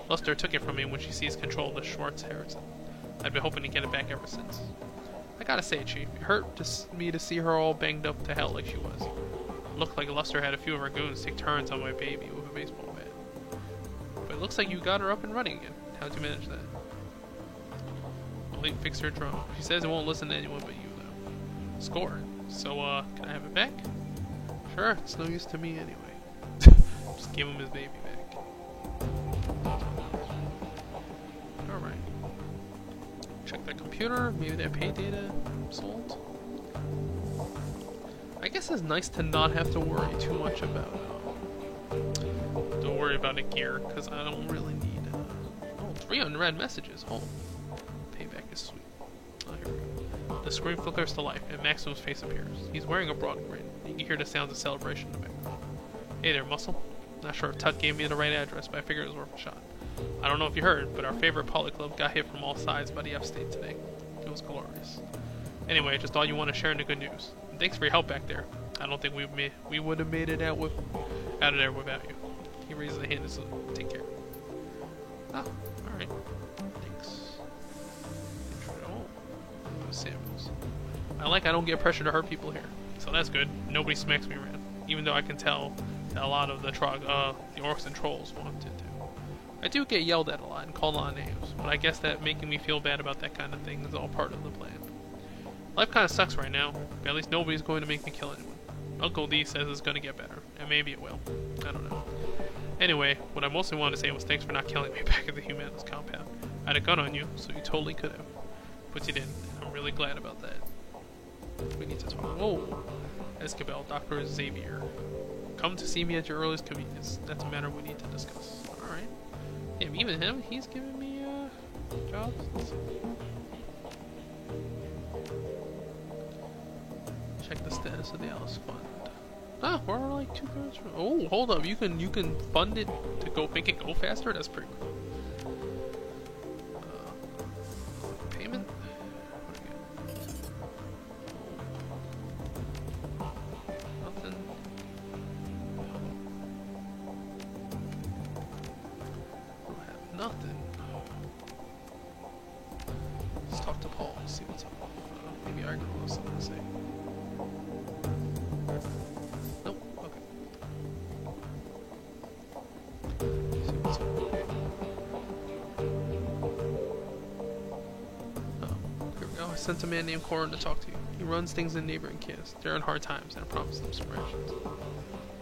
Luster took it from me when she seized control of the Schwartz Harrison. I've been hoping to get it back ever since. I gotta say, Chief, it hurt me to see her all banged up to hell like she was. It looked like Luster had a few of her goons take turns on my baby with a baseball bat. But it looks like you got her up and running again. How'd you manage that? Well, they fixed her drone. She says it won't listen to anyone but you, though. Score. So, can I have it back? Sure, it's no use to me anyway. Just give him his baby back. Alright. Check that computer. Maybe that pay data sold. I guess it's nice to not have to worry too much about worry about a gear, because I don't really need... oh, 3 unread messages. Oh, payback is sweet. Oh, here we go. The screen flickers to life, and Maxim's face appears. He's wearing a broad grin. You can hear the sounds of celebration in the background. Hey there, Muscle. Not sure if Tut gave me the right address, but I figured it was worth a shot. I don't know if you heard, but our favorite Poly Club got hit from all sides by the F-State today. It was glorious. Anyway, just all you want to share in the good news. And thanks for your help back there. I don't think we would have made it out of there without you. He raises a hand and says, take care. Ah, alright. Thanks. Oh, Samuels. I don't get pressure to hurt people here. So that's good. Nobody smacks me around. Even though I can tell that a lot of the orcs and trolls wanted to. I do get yelled at a lot and called on names, but I guess that making me feel bad about that kind of thing is all part of the plan. Life kind of sucks right now, but at least nobody's going to make me kill anyone. Uncle D says it's going to get better, and maybe it will. I don't know. Anyway, what I mostly wanted to say was thanks for not killing me back at the Humanus compound. I had a gun on you, so you totally could have. But you didn't. I'm really glad about that. We need to talk. Whoa! Escabel, Dr. Xavier. Come to see me at your earliest convenience. That's a matter we need to discuss. Alright. Yeah, even him, he's giving me jobs. Check the status of the Alice Fund. Ah, we're like 2/3 from. Oh, hold up! You can fund it to make it go faster. That's pretty cool. Payment. Nothing. I have nothing. Let's talk to Paul. See what's up. Maybe I can have something to say. Nope. Okay. See what's up. Oh, here we go. I sent a man named Corin to talk to you. He runs things in neighboring camps. They're in hard times, and I promised them some rations.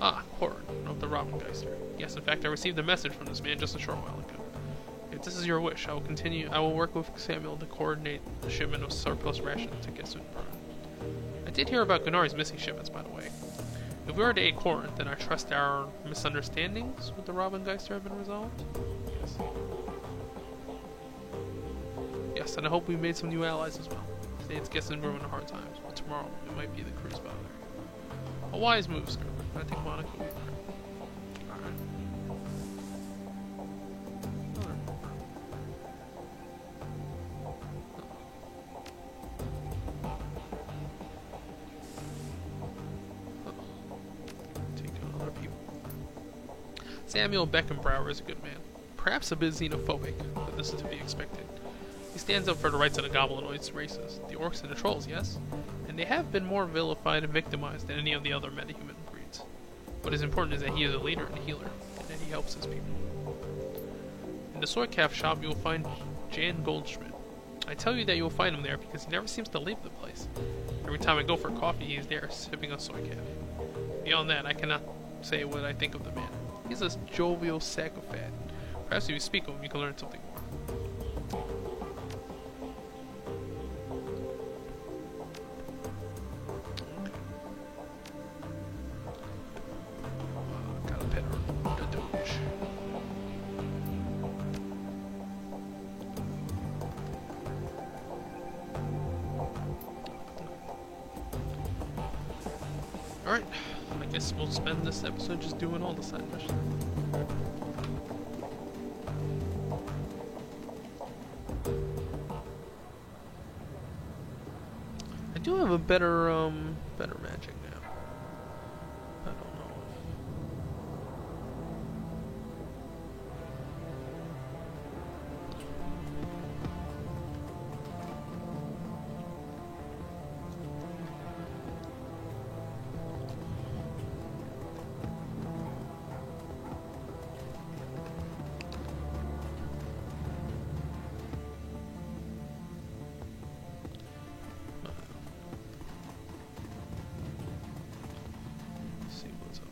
Ah, Corin, of the Robengeister. Yes, in fact, I received a message from this man just a short while ago. If this is your wish, I will work with Samuel to coordinate the shipment of surplus rations to Gesundbrunnen. I did hear about Gunnari's missing shipments, by the way. If we were to aid Corinth, then I trust our misunderstandings with the Robengeister have been resolved? Yes. Yes, and I hope we made some new allies as well. Today it's Gesundbrunnen in hard times, but tomorrow it might be the cruise bother. A wise move, Skirk. I think Monica will be there. Alright. Samuel Beckenbauer is a good man. Perhaps a bit xenophobic, but this is to be expected. He stands up for the rights of the goblinoids races, the orcs and the trolls, yes? And they have been more vilified and victimized than any of the other metahuman breeds. What is important is that he is a leader and a healer, and that he helps his people. In the Swordcalf shop you will find Jan Goldschmidt. I tell you that you will find him there because he never seems to leave the place. Every time I go for coffee he is there, sipping a Swordcalf. Beyond that, I cannot say what I think of the man. He's a jovial sack of fat. Perhaps if you speak with him, you can learn something more. Got a pet the Doge. Alright. I guess we'll spend this episode just doing all the side missions. I do have a better magic now. I don't know.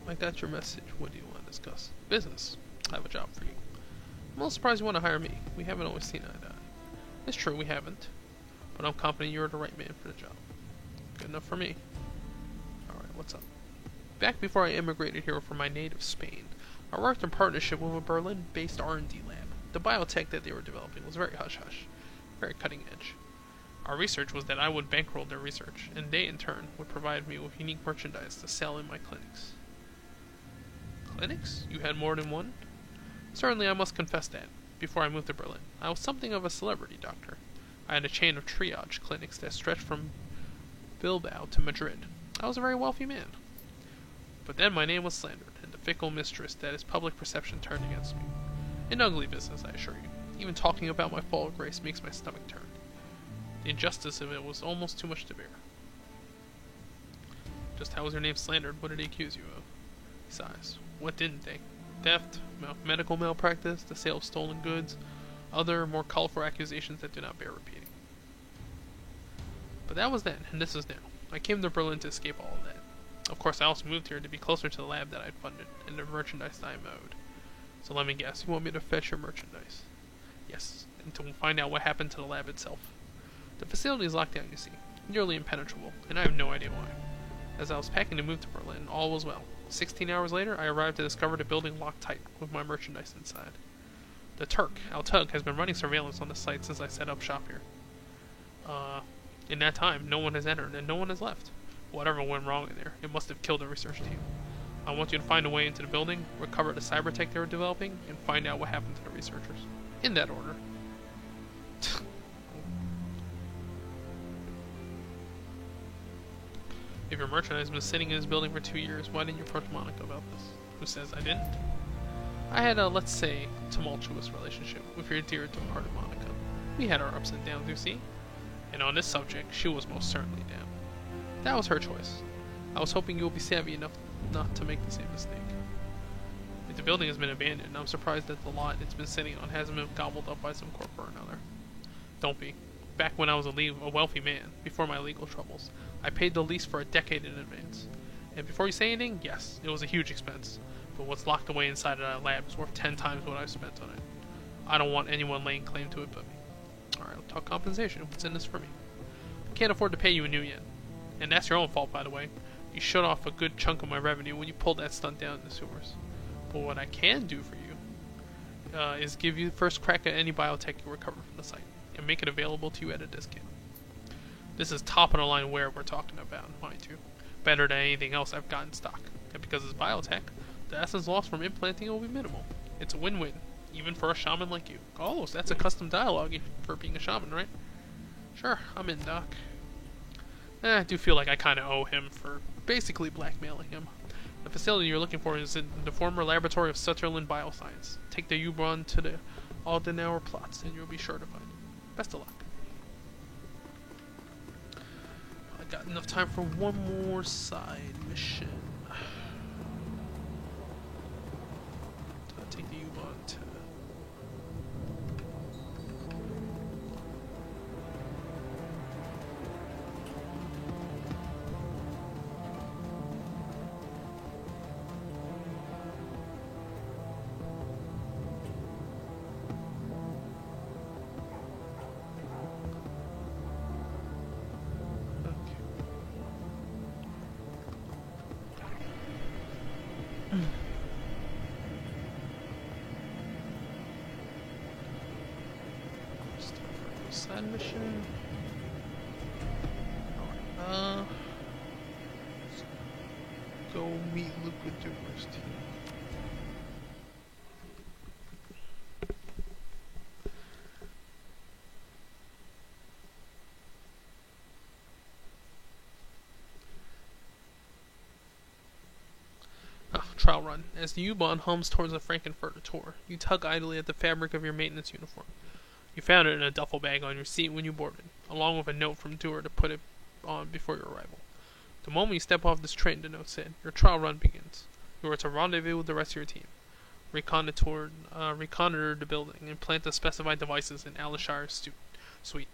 I got your message. What do you want to discuss? Business. I have a job for you. I'm a little surprised you want to hire me. We haven't always seen eye to eye. It's true, we haven't. But I'm confident you're the right man for the job. Good enough for me. Alright, what's up? Back before I immigrated here from my native Spain, I worked in partnership with a Berlin-based R&D lab. The biotech that they were developing was very hush-hush, very cutting-edge. Our research was that I would bankroll their research, and they, in turn, would provide me with unique merchandise to sell in my clinics. Clinics? You had more than one? Certainly, I must confess that, before I moved to Berlin, I was something of a celebrity doctor. I had a chain of triage clinics that stretched from Bilbao to Madrid. I was a very wealthy man. But then my name was slandered, and the fickle mistress that is public perception turned against me. An ugly business, I assure you. Even talking about my fall of grace makes my stomach turn. The injustice of it was almost too much to bear. Just how was your name slandered? What did they accuse you of? Besides, what didn't they? Theft, medical malpractice, the sale of stolen goods, other, more colorful accusations that do not bear repeating. But that was then, and this is now. I came to Berlin to escape all of that. Of course, I also moved here to be closer to the lab that I'd funded, and the merchandise that I owed. So let me guess, you want me to fetch your merchandise? Yes, and to find out what happened to the lab itself. The facility is locked down, you see, nearly impenetrable, and I have no idea why. As I was packing to move to Berlin, all was well. 16 hours later, I arrived to discover the building locked tight, with my merchandise inside. The Turk, Al-Tug, has been running surveillance on the site since I set up shop here. In that time, no one has entered, and no one has left. Whatever went wrong in there, it must have killed the research team. I want you to find a way into the building, recover the cybertech they were developing, and find out what happened to the researchers. In that order. If your merchandise has been sitting in this building for 2 years, why didn't you approach Monica about this? Who says I didn't? I had a, let's say, tumultuous relationship with your dear departed Monica. We had our ups and downs, you see. And on this subject, she was most certainly down. That was her choice. I was hoping you will be savvy enough not to make the same mistake. If the building has been abandoned, I'm surprised that the lot it's been sitting on hasn't been gobbled up by some corp or another. Don't be. Back when I was a wealthy man, before my legal troubles, I paid the lease for a decade in advance. And before you say anything, yes, it was a huge expense. But what's locked away inside of that lab is worth 10 times what I've spent on it. I don't want anyone laying claim to it but me. Alright, I'll talk compensation. What's in this for me? I can't afford to pay you a new yen. And that's your own fault, by the way. You shut off a good chunk of my revenue when you pulled that stunt down in the sewers. But what I can do for you is give you the first crack at any biotech you recover from the site, and make it available to you at a discount. This is top-of-the-line ware we're talking about, mind you. Better than anything else I've got in stock. And because it's biotech, the essence lost from implanting will be minimal. It's a win-win, even for a shaman like you. Oh, so that's a custom dialogue for being a shaman, right? Sure, I'm in, Doc. I do feel like I kind of owe him for basically blackmailing him. The facility you're looking for is in the former laboratory of Sutherland Bioscience. Take the U-Bahn to the Aldenauer Platz, and you'll be sure to find it. Best of luck. I got enough time for one more side mission. Take the U-Bahn to... Side mission. Alright, let's go meet Liquid Doers team. Trial run. As the U-Bahn hums towards the Frankenfurter Tor, you tug idly at the fabric of your maintenance uniform. You found it in a duffel bag on your seat when you boarded, along with a note from Dewar to put it on before your arrival. The moment you step off this train, the note said, your trial run begins. You are to rendezvous with the rest of your team. Reconnoiter the building and plant the specified devices in Alishire's suite.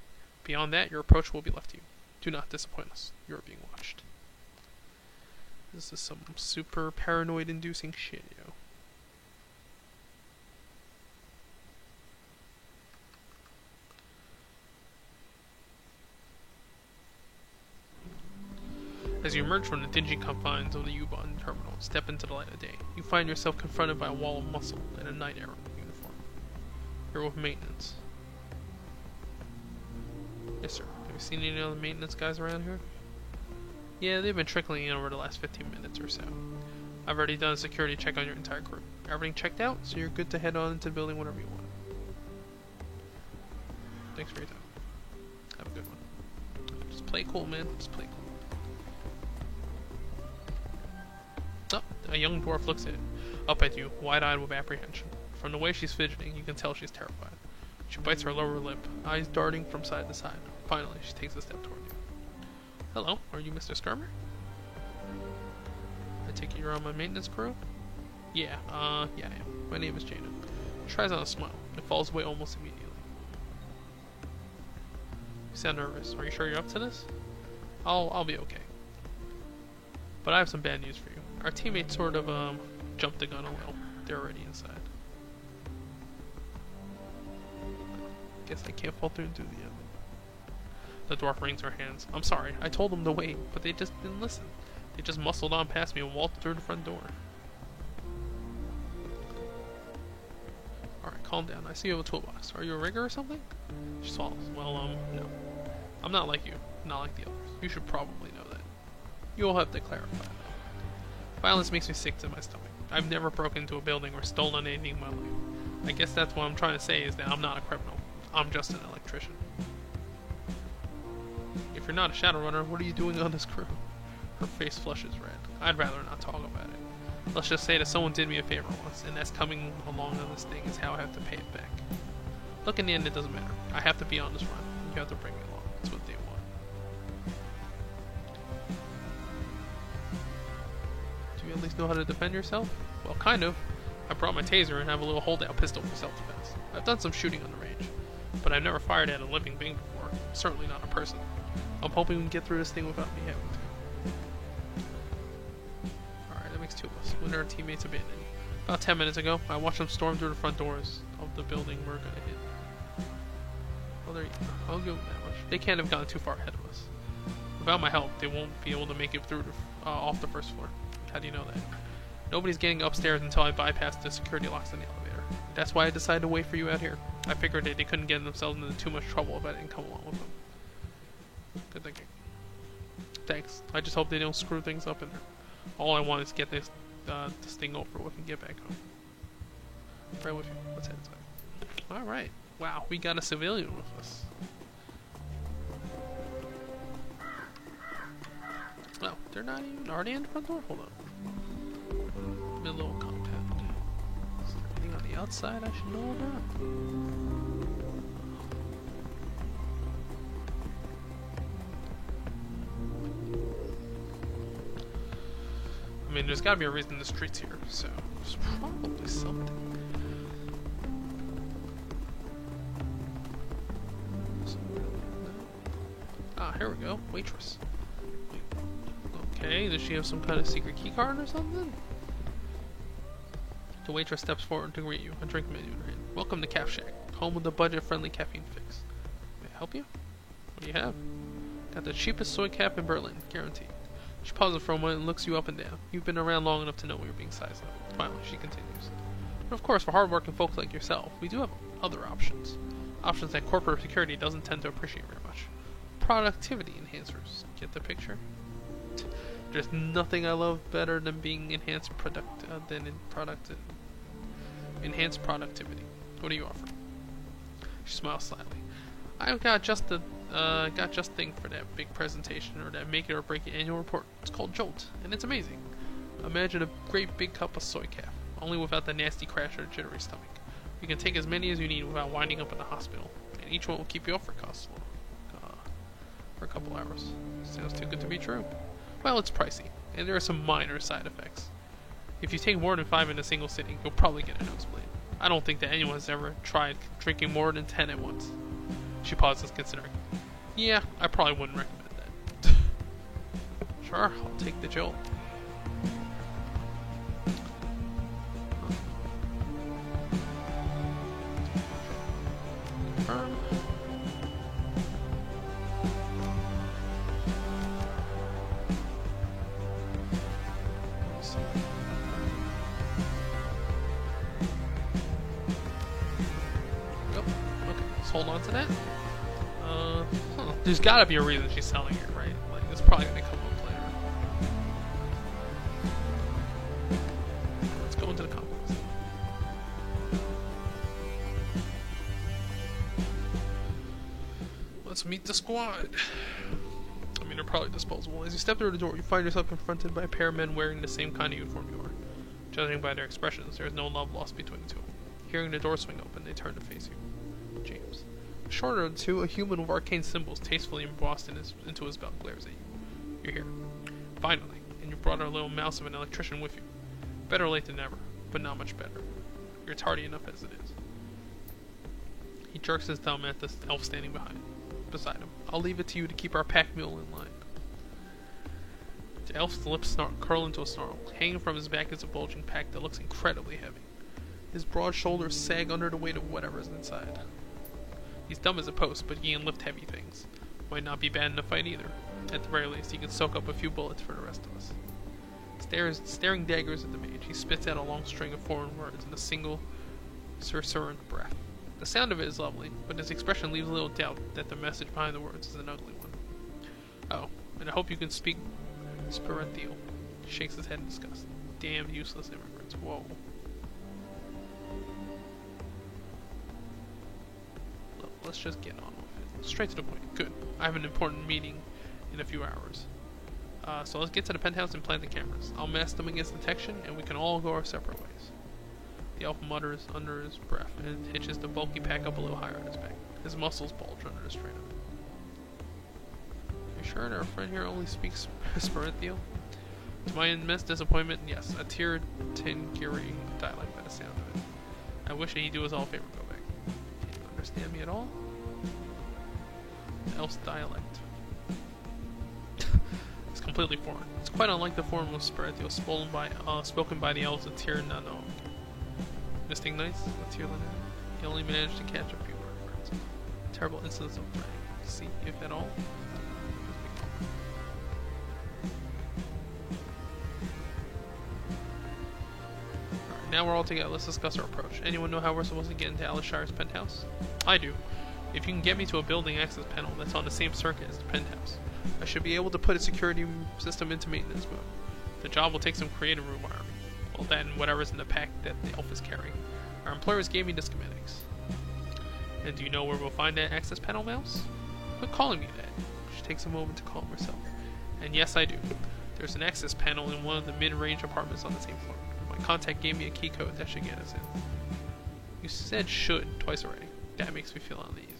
Beyond that, your approach will be left to you. Do not disappoint us. You are being watched. This is some super paranoid-inducing shit, yo. As you emerge from the dingy confines of the U-Bahn terminal and step into the light of day, you find yourself confronted by a wall of muscle in a Knight Errant uniform. You're with maintenance. Yes, sir. Have you seen any other maintenance guys around here? Yeah, they've been trickling in over the last 15 minutes or so. I've already done a security check on your entire crew. Everything checked out, so you're good to head on into the building whenever you want. Thanks for your time. Have a good one. Just play cool, man. Just play cool. Oh, a young dwarf looks up at you, wide-eyed with apprehension. From the way she's fidgeting, you can tell she's terrified. She bites her lower lip, eyes darting from side to side. Finally, she takes a step toward you. Hello, are you Mr. Skirmer? I take it you're on my maintenance crew? Yeah, I am. My name is Jaina. She tries on a smile. It falls away almost immediately. You sound nervous. Are you sure you're up to this? I'll be okay. But I have some bad news for you. Our teammates sort of, jumped the gun a little. They're already inside. Guess I can't fall through and do the other. The dwarf wrings her hands. I'm sorry. I told them to wait, but they just didn't listen. They just muscled on past me and waltzed through the front door. Alright, calm down. I see you have a toolbox. Are you a rigger or something? She swallows. Well, no. I'm not like you. Not like the others. You should probably know that. You'll have to clarify, though. Violence makes me sick to my stomach. I've never broken into a building or stolen anything in my life. I guess that's what I'm trying to say is that I'm not a criminal. I'm just an electrician. If you're not a Shadowrunner, what are you doing on this crew? Her face flushes red. I'd rather not talk about it. Let's just say that someone did me a favor once, and that's coming along on this thing is how I have to pay it back. Look, in the end, it doesn't matter. I have to be on this run. You have to bring me along. That's what they want. Do you at least know how to defend yourself? Well, kind of. I brought my taser and have a little holdout pistol for self-defense. I've done some shooting on the range, but I've never fired at a living being before. Certainly not a person. I'm hoping we can get through this thing without me having to. Alright, that makes two of us. When our teammates abandoned you. About 10 minutes ago, I watched them storm through the front doors of the building we're gonna hit. Well, there you go. I'll give them that much. They can't have gotten too far ahead of us. Without my help, they won't be able to make it through off the first floor. How do you know that? Nobody's getting upstairs until I bypass the security locks in the elevator. That's why I decided to wait for you out here. I figured that they couldn't get themselves into too much trouble if I didn't come along with them. Good thinking. Thanks. I just hope they don't screw things up in there. All I want is to get this thing over with and get back home. Right with you. Let's head inside. Alright. Wow, we got a civilian with us. Oh, they're not even already in the front door? Hold on. Little compound. Is there anything on the outside I should know about? I mean, there's gotta be a reason the street's here, so there's probably something. Ah, here we go. Waitress. Okay, does she have some kind of secret key card or something? The waitress steps forward to greet you, a drink menu in her hand. Welcome to Caf Shack, home with a budget-friendly caffeine fix. May I help you? What do you have? Got the cheapest soy cap in Berlin, guaranteed. She pauses for a moment and looks you up and down. You've been around long enough to know you're being sized up. Finally, she continues. But of course, for hard-working folks like yourself, we do have other options. Options that corporate security doesn't tend to appreciate very much. Productivity enhancers. Get the picture? There's nothing I love better than being enhanced productivity. What do you offer? She smiles slightly. I've got just the thing for that big presentation or that make it or break it annual report. It's called Jolt, and it's amazing. Imagine a great big cup of soy calf, only without the nasty crash or jittery stomach. You can take as many as you need without winding up in the hospital, and each one will keep you up for a couple hours. Sounds too good to be true. Well, it's pricey, and there are some minor side effects. If you take more than 5 in a single sitting, you'll probably get a nosebleed. I don't think that anyone has ever tried drinking more than 10 at once. She pauses, considering. Yeah, I probably wouldn't recommend that. Sure, I'll take the Jolt. Let's hold on to that. There's gotta be a reason she's selling it, right? Like, it's probably gonna come up later. Let's go into the complex. Let's meet the squad. I mean, they're probably disposable. As you step through the door, you find yourself confronted by a pair of men wearing the same kind of uniform you are. Judging by their expressions, there is no love lost between the two. Hearing the door swing open, they turn to face you. James. Shorter of the two, a human with arcane symbols tastefully embossed into his belt glares at you. You're here. Finally, and you brought our little mouse of an electrician with you. Better late than never, but not much better. You're tardy enough as it is. He jerks his thumb at the elf standing beside him. I'll leave it to you to keep our pack mule in line. The elf's lips curl into a snarl. Hanging from his back is a bulging pack that looks incredibly heavy. His broad shoulders sag under the weight of whatever is inside. He's dumb as a post, but he can lift heavy things. Might not be bad in a fight either. At the very least, he can soak up a few bullets for the rest of us. Staring daggers at the mage, he spits out a long string of foreign words in a single, susurrant breath. The sound of it is lovely, but his expression leaves little doubt that the message behind the words is an ugly one. Oh, and I hope you can speak Esperanto. He shakes his head in disgust. Damn useless immigrants. Whoa. Look, let's just get on with it. Straight to the point. Good. I have an important meeting in a few hours. So let's get to the penthouse and plant the cameras. I'll mask them against detection, and we can all go our separate ways. The elf mutters under his breath and hitches the bulky pack up a little higher on his back. His muscles bulge under the strain of it. You sure our friend here only speaks Esperanto? To my immense disappointment, yes, a Tingiri dialect by the sound of it. I wish he'd do us all a favor and go back. Can you understand me at all? The elf's dialect. It's completely foreign. It's quite unlike the form of Esperanto spoken by the elves of Tir Nano. Mystic Knights, Tir Nano. He only managed to catch a few words. Terrible incidents of prey. See, if at all. Alright, now we're all together. Let's discuss our approach. Anyone know how we're supposed to get into Alishire's penthouse? I do. If you can get me to a building access panel that's on the same circuit as the penthouse, I should be able to put a security system into maintenance mode. The job will take some creative rewiring. Well, then, whatever's in the pack that the elf is carrying. Our employers gave me the schematics. And do you know where we'll find that access panel, Mouse? Quit calling me that. She takes a moment to calm herself. And yes, I do. There's an access panel in one of the mid-range apartments on the same floor. My contact gave me a key code that should get us in. You said should twice already. That makes me feel uneasy.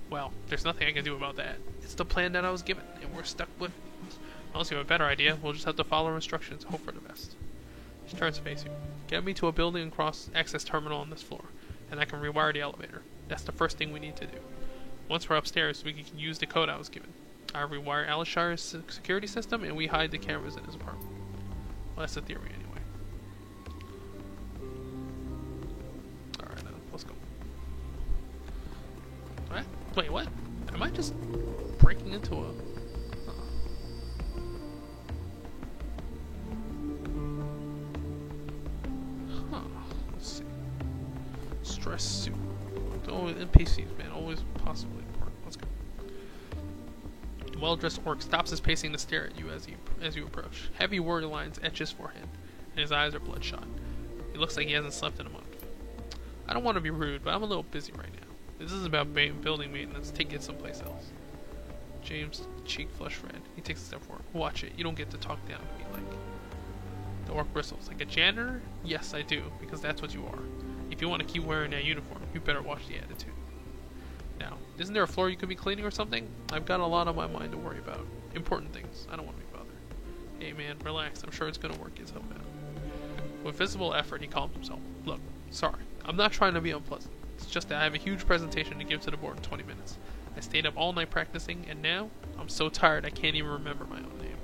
Well, there's nothing I can do about that. It's the plan that I was given, and we're stuck with it. Unless you have a better idea, we'll just have to follow our instructions and hope for the best. She turns to face you. Get me to a building across access terminal on this floor, and I can rewire the elevator. That's the first thing we need to do. Once we're upstairs, we can use the code I was given. I rewire Alishire's security system, and we hide the cameras in his apartment. Well, that's the theory anyway. Alright, let's go. What? Wait, what? Am I just breaking into a... Let's see. Stress suit. Always NPCs, man. Always possibly important. Let's go. The well-dressed orc stops his pacing to stare at you as you approach. Heavy worry lines etch his forehead, and his eyes are bloodshot. He looks like he hasn't slept in a month. I don't want to be rude, but I'm a little busy right now. This is about building maintenance. Take it someplace else. James' cheek flushed red. He takes a step forward. Watch it. You don't get to talk down to me like... The orc bristles. Like a janitor? Yes, I do, because that's what you are. If you want to keep wearing that uniform, you better watch the attitude. Now, isn't there a floor you could be cleaning or something? I've got a lot on my mind to worry about. Important things. I don't want to be bothered. Hey man, relax. I'm sure it's going to work itself out. With visible effort, he calms himself. Look, sorry. I'm not trying to be unpleasant. It's just that I have a huge presentation to give to the board in 20 minutes. I stayed up all night practicing, and now I'm so tired I can't even remember my own name.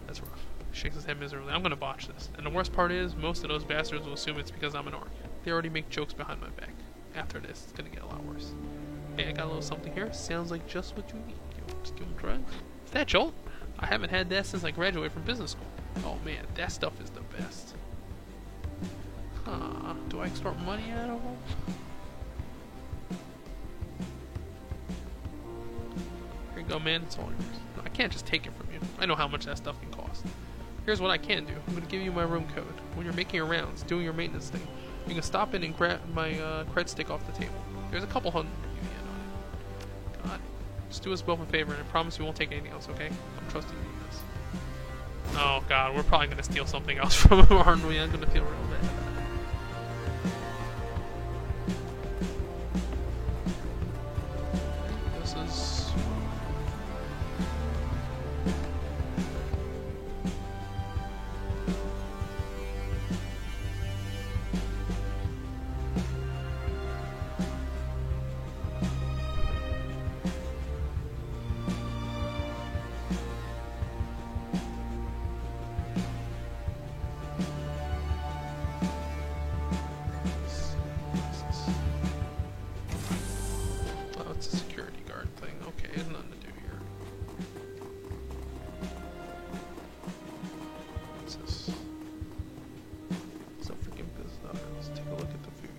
That's rough. He shakes his head miserably. I'm gonna botch this. And the worst part is, most of those bastards will assume it's because I'm an orc. They already make jokes behind my back. After this, it's gonna get a lot worse. Hey, I got a little something here. Sounds like just what you need. Just give him a try. Is that Jolt? I haven't had that since I graduated from business school. Oh man, that stuff is the best. Huh, do I extort money out of them? you go, man. It's all yours. No, I can't just take it from you. I know how much that stuff can cost. Here's what I can do. I'm gonna give you my room code. When you're making your rounds, doing your maintenance thing, you can stop in and grab my cred stick off the table. There's a couple hundred you get on it. God, just do us both a favor, and I promise you won't take anything else. Okay? I'm trusting you in this. Oh God, we're probably gonna steal something else from him, aren't we? I'm gonna feel real bad. This is. It's a security guard thing. Okay, there's nothing to do here. What's this? It's a freaking business. Let's take a look at the food.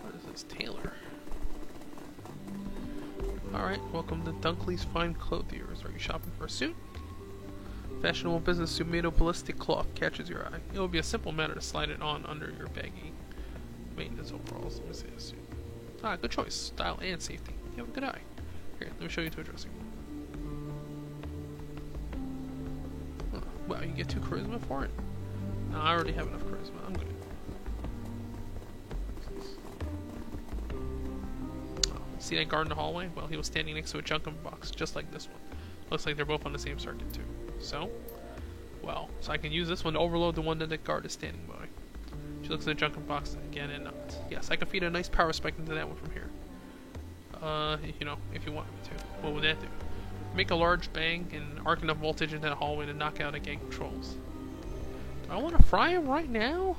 What is this? Taylor. Alright, welcome to Dunkley's Fine Clothiers. Are you shopping for a suit? Fashionable business suit made of ballistic cloth catches your eye. It will be a simple matter to slide it on under your baggy maintenance overalls. Let me see this suit. Ah, good choice. Style and safety. You have a good eye. Here, let me show you to a dressing room. Oh, wow, you get 2 charisma for it? No, I already have enough charisma. I'm good. Oh, see that guard in the hallway? Well, he was standing next to a junkum box, just like this one. Looks like they're both on the same circuit, too. So I can use this one to overload the one that the guard is standing by. She looks at the junkum box again and nods. Yes, I can feed a nice power spike into that one from here. You know, if you want me to. What would that do? Make a large bang and arc enough voltage into the hallway to knock out a gang controls. Do I want to fry him right now?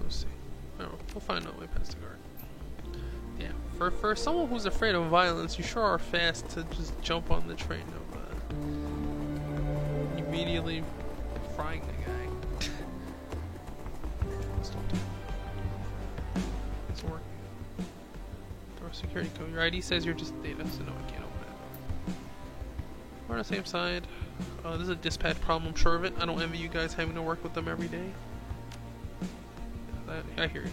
Let's see. Oh, we'll find our way past the guard. Yeah, for someone who's afraid of violence, you sure are fast to just jump on the train of immediately frying the guy. Let's don't do it. It's working. Door security code. Your ID says you're just data, so no, I can't open it. We're on the same side. This is a dispatch problem, I'm sure of it. I don't envy you guys having to work with them every day. I hear you.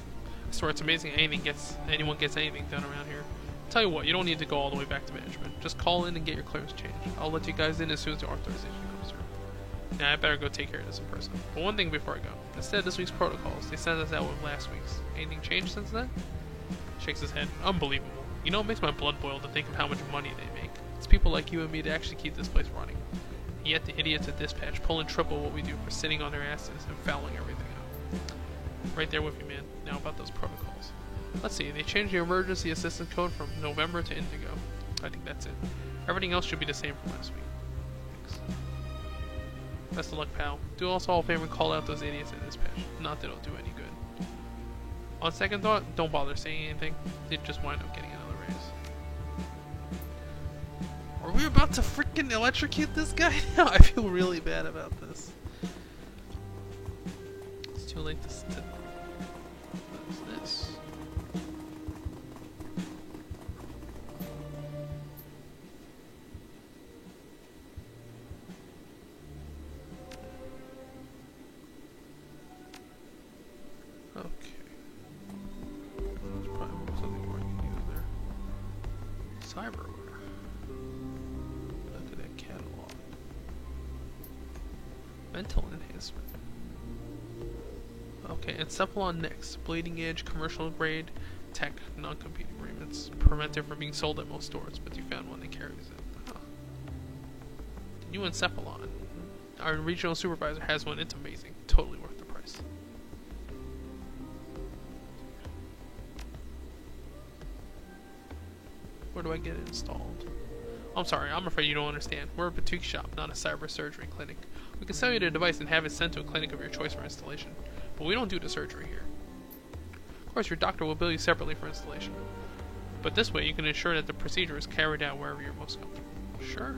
I swear it's amazing anyone gets anything done around here. Tell you what, you don't need to go all the way back to management. Just call in and get your clearance changed. I'll let you guys in as soon as the authorization comes through. Now I better go take care of this in person. But one thing before I go. Instead of this week's protocols, they sent us out with last week's. Anything changed since then? Shakes his head. Unbelievable. You know, it makes my blood boil to think of how much money they make. It's people like you and me to actually keep this place running. And yet the idiots at dispatch pulling triple what we do for sitting on their asses and fouling everything up. Right there with you, man. Now about those protocols. Let's see, they changed the emergency assistance code from November to Indigo. I think that's it. Everything else should be the same from last week. Thanks. Best of luck, pal. Do us all a favor and call out those idiots at dispatch. Not that it'll do any good. On second thought, don't bother saying anything. They'd just wind up getting another raise. Are we about to freaking electrocute this guy now? I feel really bad about this. It's too late to... What is this? Okay. There's probably something more I can use there. Cyberware. Look at that catalog. Mental enhancement. Okay, Encephalon next. Bleeding edge, commercial grade, tech, non-compete agreements. Prevented from being sold at most stores, but you found one that carries it. Huh. The new Encephalon. Our regional supervisor has one. It's amazing. Totally worth the price. Where do I get it installed? I'm sorry, I'm afraid you don't understand. We're a boutique shop, not a cyber surgery clinic. We can sell you the device and have it sent to a clinic of your choice for installation, but we don't do the surgery here. Of course, your doctor will bill you separately for installation, but this way you can ensure that the procedure is carried out wherever you're most comfortable. Sure.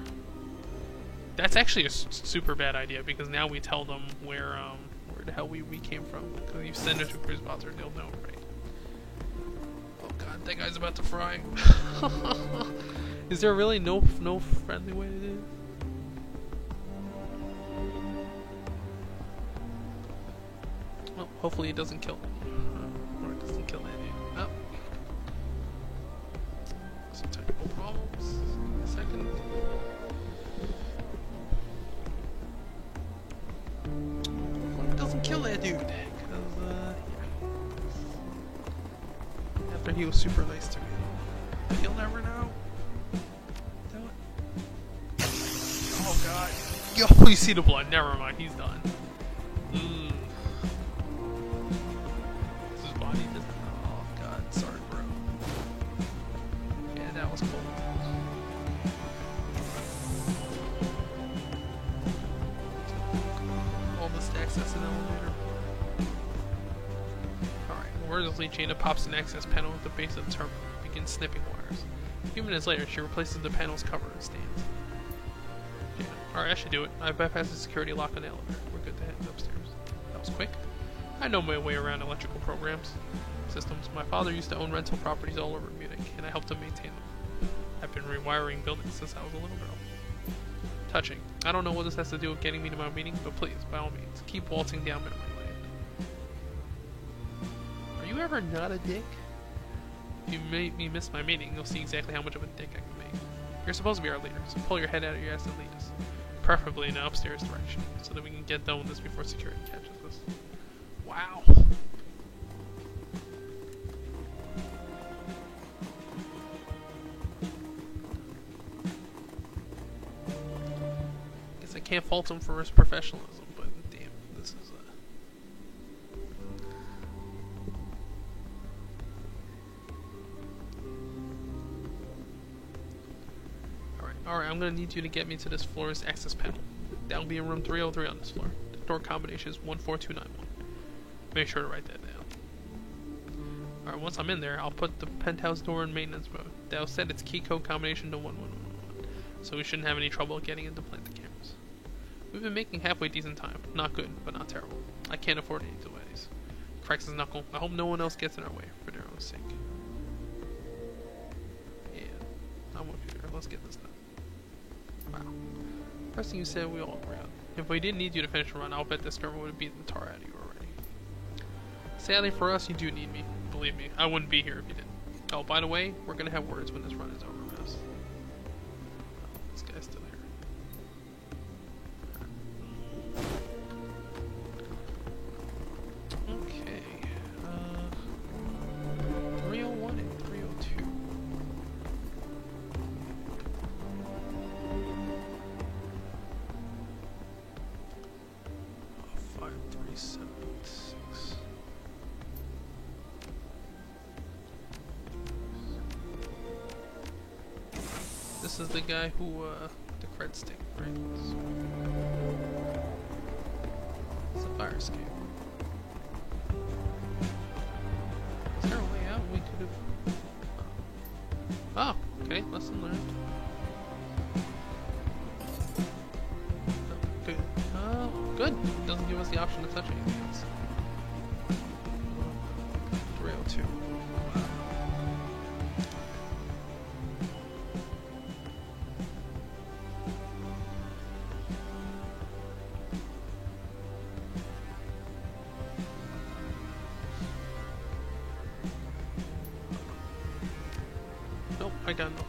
That's actually a super bad idea, because now we tell them where the hell we came from. Because you send it to Cruisebots, they'll know, right? Oh god, that guy's about to fry. Is there really no friendly way to do it? Well, hopefully it doesn't kill him. Or it doesn't kill Andy. Oh. Some technical problems. Give me a second. Hopefully it doesn't kill that dude. Because, yeah. After he was super nice to me. He'll never know. Oh god. Yo, you see the blood. Never mind, he's done. Is his body just... Oh god, sorry bro. Yeah, that was cool. Almost access an elevator. Alright, wordlessly Jaina pops an access panel at the base of the terminal and begins snipping wires. A few minutes later, she replaces the panel's cover and stands. Alright, I should do it. I bypassed the security lock on the elevator. We're good to head upstairs. That was quick. I know my way around electrical programs. Systems. My father used to own rental properties all over Munich, and I helped him maintain them. I've been rewiring buildings since I was a little girl. Touching. I don't know what this has to do with getting me to my meeting, but please, by all means, keep waltzing down memory lane. Are you ever not a dick? If you make me miss my meeting, you'll see exactly how much of a dick I can make. You're supposed to be our leader, so pull your head out of your ass and lead us. Preferably in an upstairs direction, so that we can get done with this before security catches us. Wow. Guess I can't fault him for his professionalism, but damn, this is Alright, I'm gonna need you to get me to this floor's access panel. That'll be in room 303 on this floor. The door combination is 14291. Make sure to write that down. Alright, once I'm in there, I'll put the penthouse door in maintenance mode. That'll set its key code combination to 11111, so we shouldn't have any trouble getting in to plant the cameras. We've been making halfway decent time. Not good, but not terrible. I can't afford any delays. Cracks his knuckle. I hope no one else gets in our way, for their own sake. Yeah, I'm with you there. Let's get this done. Wow. First thing you said, we all agree on. If we didn't need you to finish the run, I'll bet this skirmish would have beaten the tar out of you already. Sadly for us, you do need me. Believe me, I wouldn't be here if you didn't. Oh, by the way, we're gonna have words when this run is over, Mouse. Oh, this guy's still here. Okay. 301 and 302. 5376. This is the guy who, the cred stick, right? It's a fire escape. Is there a way out? We could have... Oh, okay, lesson learned. Good. Good. Doesn't give us the option to touch anything else. 302. Nope, I got no.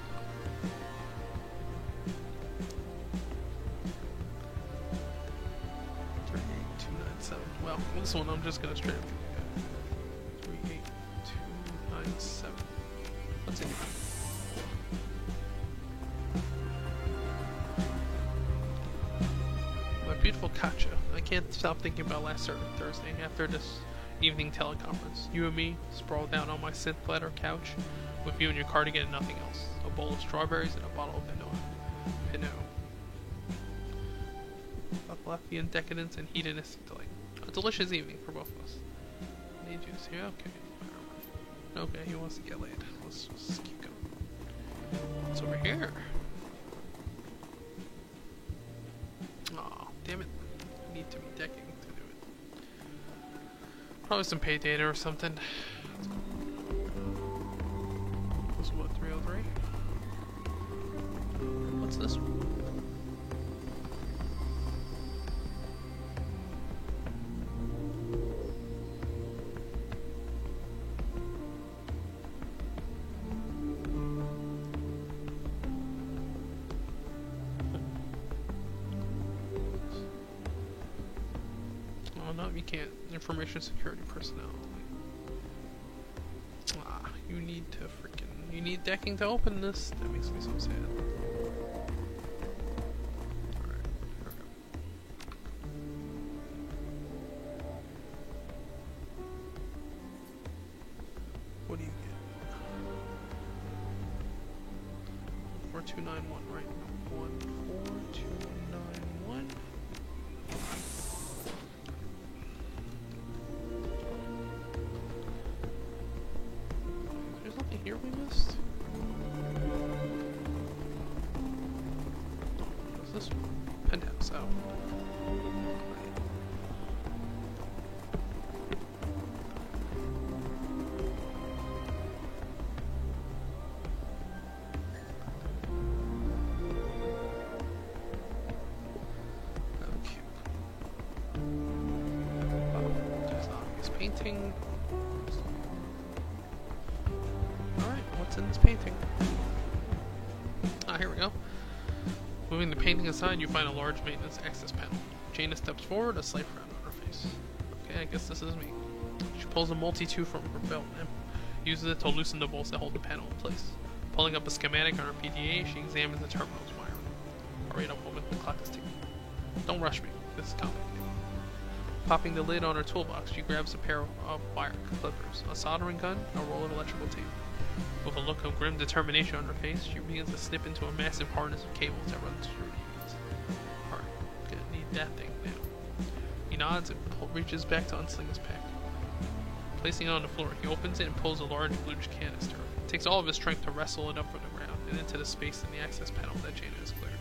Well, this one I'm just gonna straight up 38297. What's it? My beautiful Katja, I can't stop thinking about last Thursday after this evening teleconference. You and me, sprawled down on my synth leather couch, with you and your cardigan and nothing else. A bowl of strawberries and a bottle of vanilla. Pinot. Latvian decadence and hedonistic delight. A delicious evening for both of us. Need juice here? Okay. Okay, he wants to get laid. Let's just keep going. What's over here? Aw, damn it. I need to be decking to do it. Probably some pay data or something. This is what, 303? What's this one? Oh no, you can't. Information security personnel. Ah, you need to freaking... You need decking to open this? That makes me so sad. Alright, here we go. What do you get? 4291, right? 14291. There's nothing here we missed? What's this one? Penthouse out. Painting. Alright, what's in this painting? Ah, here we go. Moving the painting aside, you find a large maintenance access panel. Jaina steps forward, a slight frown on her face. Okay, I guess this is me. She pulls a multi-tool from her belt and uses it to loosen the bolts that hold the panel in place. Pulling up a schematic on her PDA, she examines the terminal's wiring. Hurry up, woman, the clock is ticking. Don't rush me, this is complicated. Popping the lid on her toolbox, she grabs a pair of wire clippers, a soldering gun, and a roll of electrical tape. With a look of grim determination on her face, she begins to snip into a massive harness of cables that run through the units. Alright, gonna need that thing now. He nods and reaches back to unsling his pack. Placing it on the floor, he opens it and pulls a large blue canister. It takes all of his strength to wrestle it up from the ground and into the space in the access panel that Jaina has cleared.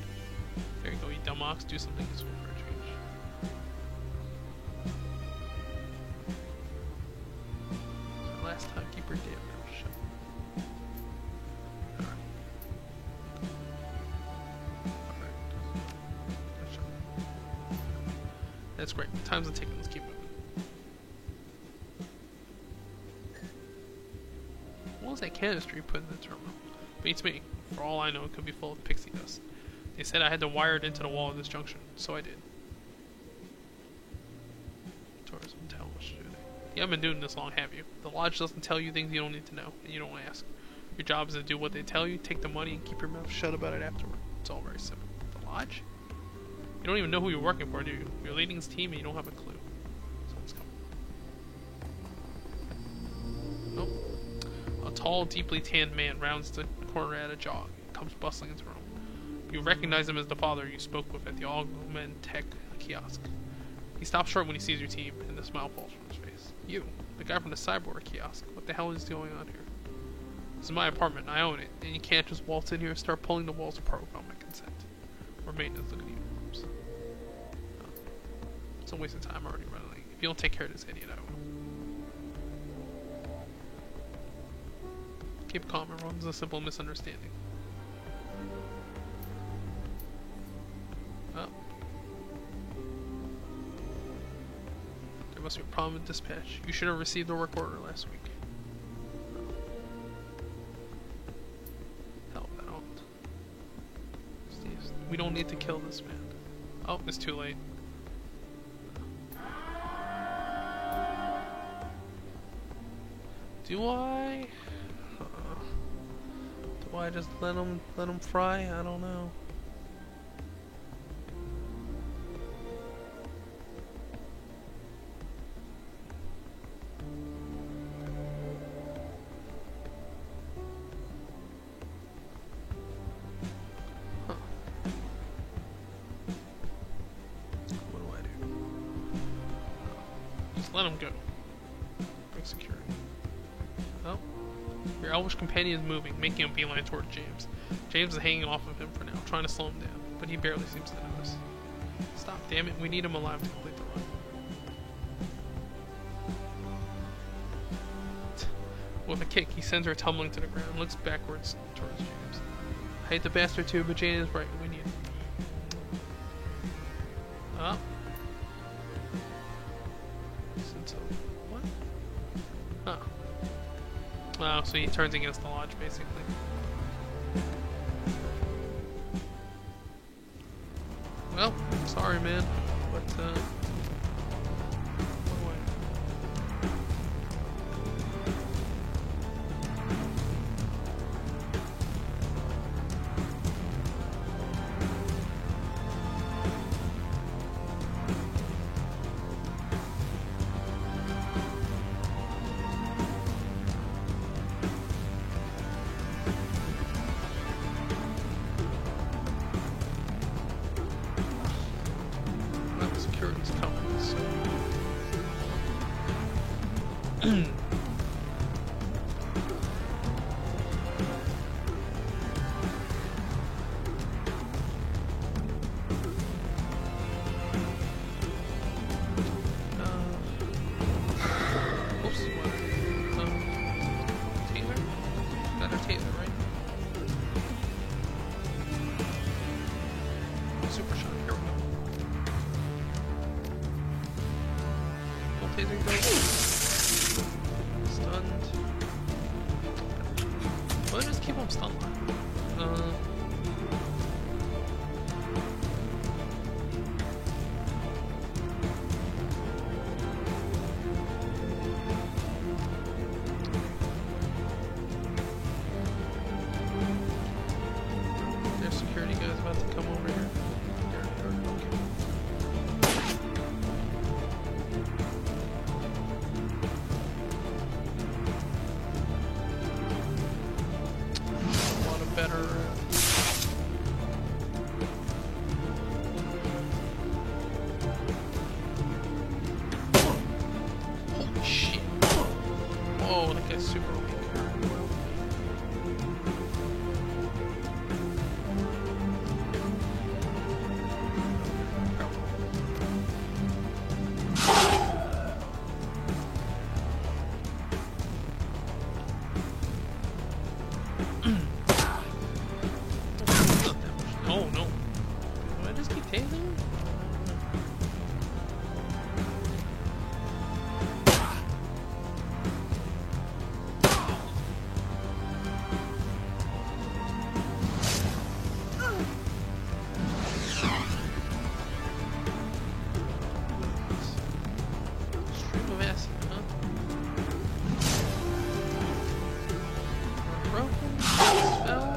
There you go, you dumb ox, do something useful for a change. Last time, keep her damn mouth shut. Alright. That's great. Time's a ticking. Let's keep moving. What was that canister you put in the terminal? Beats me. For all I know, it could be full of pixie dust. They said I had to wire it into the wall of this junction, so I did. Tourism tell us, should I? You haven't been doing this long, have you? The lodge doesn't tell you things you don't need to know, and you don't ask. Your job is to do what they tell you, take the money, and keep your mouth shut about it afterward. It's all very simple. The lodge? You don't even know who you're working for, do you? You're leading this team and you don't have a clue. Someone's coming. Nope. A tall, deeply tanned man rounds the corner at a jog and comes bustling into the room. You recognize him as the father you spoke with at the Augmentech kiosk. He stops short when he sees your team, and the smile falls from his face. You, the guy from the cyborg kiosk. What the hell is going on here? This is my apartment, I own it, and you can't just waltz in here and start pulling the walls apart without my consent. Or maintenance looking uniforms. No. It's a waste of time already running late. If you don't take care of this idiot, I will. Keep calm, everyone's a simple misunderstanding. Oh. There must be a problem with dispatch. You should have received a work order last week. Hell, I don't. Steve, we don't need to kill this man. Oh, it's too late. Do I? Do I just let him fry? I don't know. Let him go. Bring security. Oh. Your elvish companion is moving, making a beeline toward James. James is hanging off of him for now, trying to slow him down, but he barely seems to notice. Stop, damn it, we need him alive to complete the run. With a kick, he sends her tumbling to the ground and looks backwards towards James. I hate the bastard too, but Jane is right, we need him. Oh. What? Oh. Oh, so he turns against the lodge, basically. Well, sorry, man, but, what do security's coming, so... Oops, what? Taylor? Got our Taylor, right? Super shot, here we go. Taser go. Stunned. Why just keep him stunned? There's security guys about to come over here. Better. Holy shit. Whoa, that guy's super weak. Oh no. Do I just keep tasing him? Stream of acid, huh? Broken? Spell?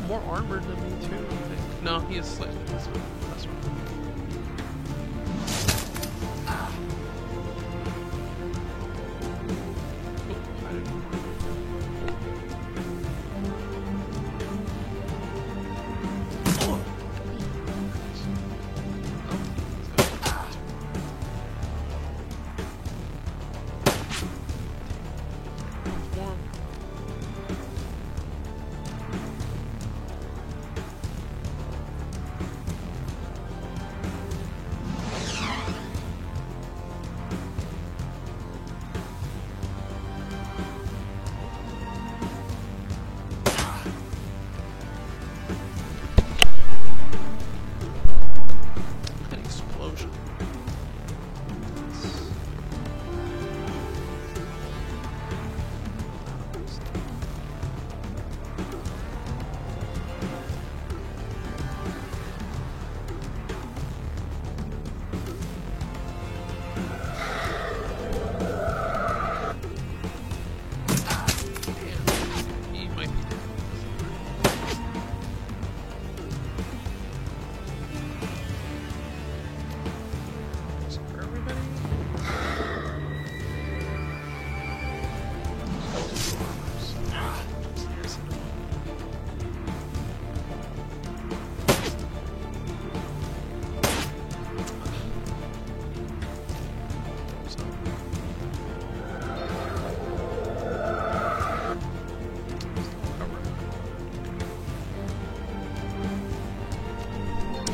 More armored than me too, I think. No, he is slightly less armored.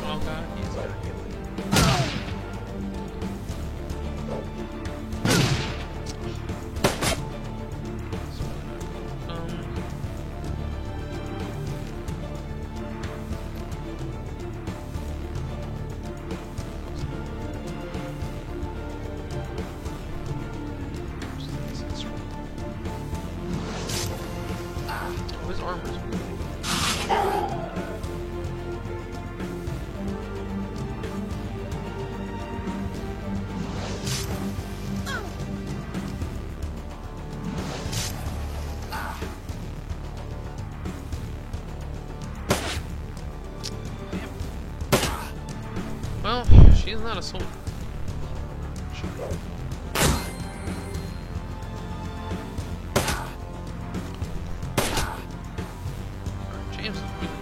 Oh god, he's gonna kill me. Oh, his armor's really well, she's not a soldier. James is really,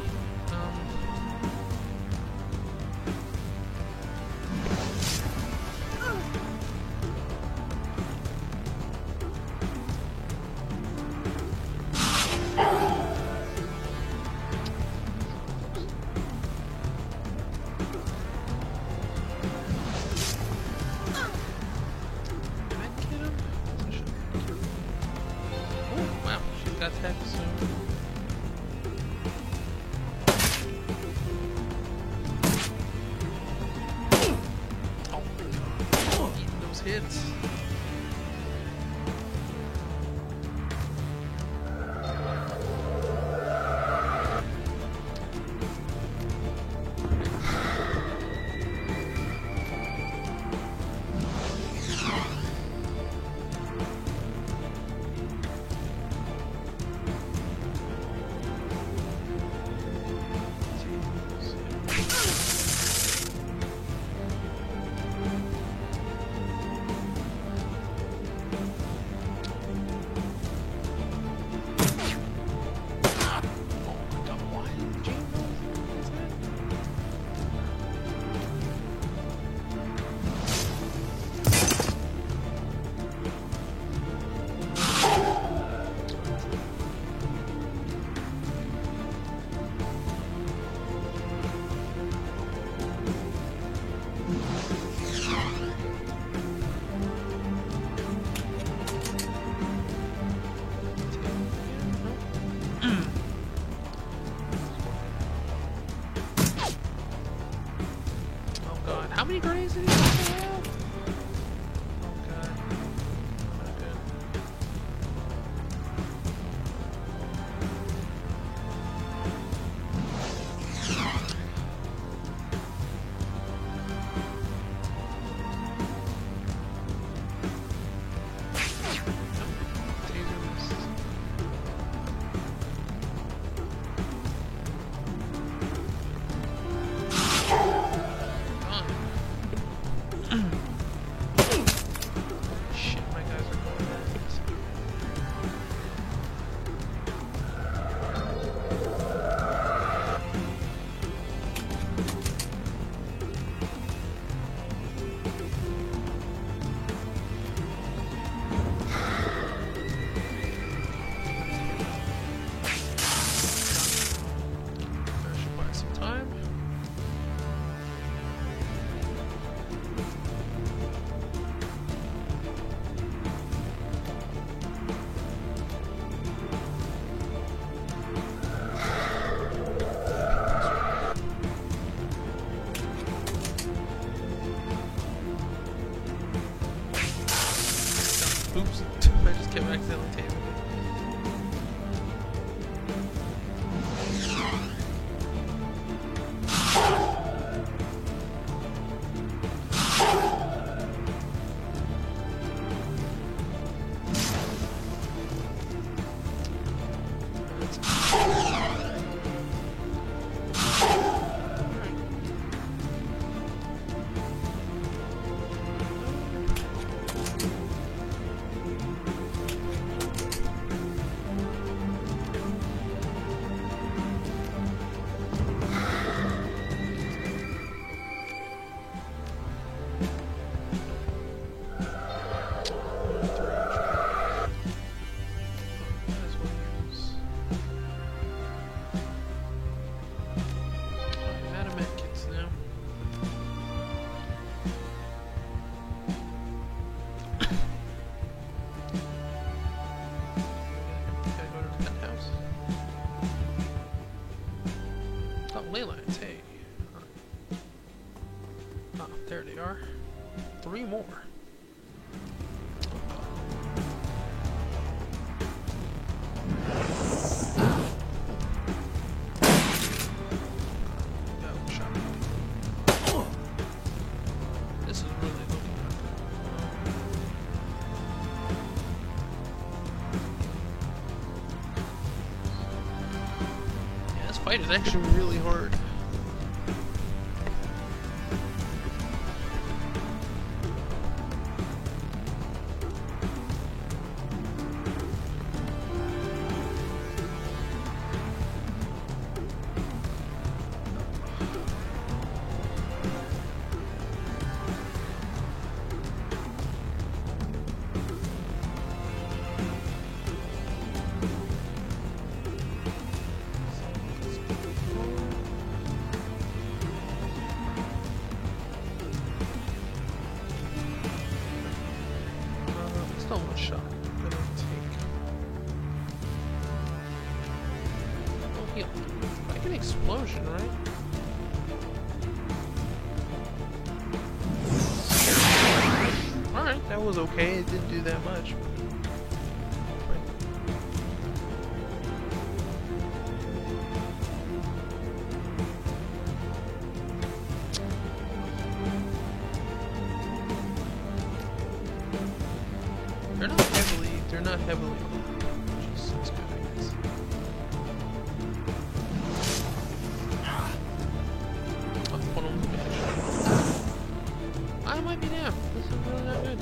did I get him? I should have killed him. Oh, wow, she's got tech, so... Oh, eating those hits. Oh god, how many grenades did he have? Oh god. Not good. Taser missed. Shit, my guys are going nuts. I should buy some time. Oops, I just kept accidentally taping it. ley lines, hey. Ah, there they are. 3 more. This is really looking good. Yeah, this fight is actually really hard. Still one shot. I'm gonna take. Oh, heal. Like an explosion, right? Alright, that was okay. It didn't do that much. They're not heavily which is good, I guess. Oh, one of them I might be down. This is really not good.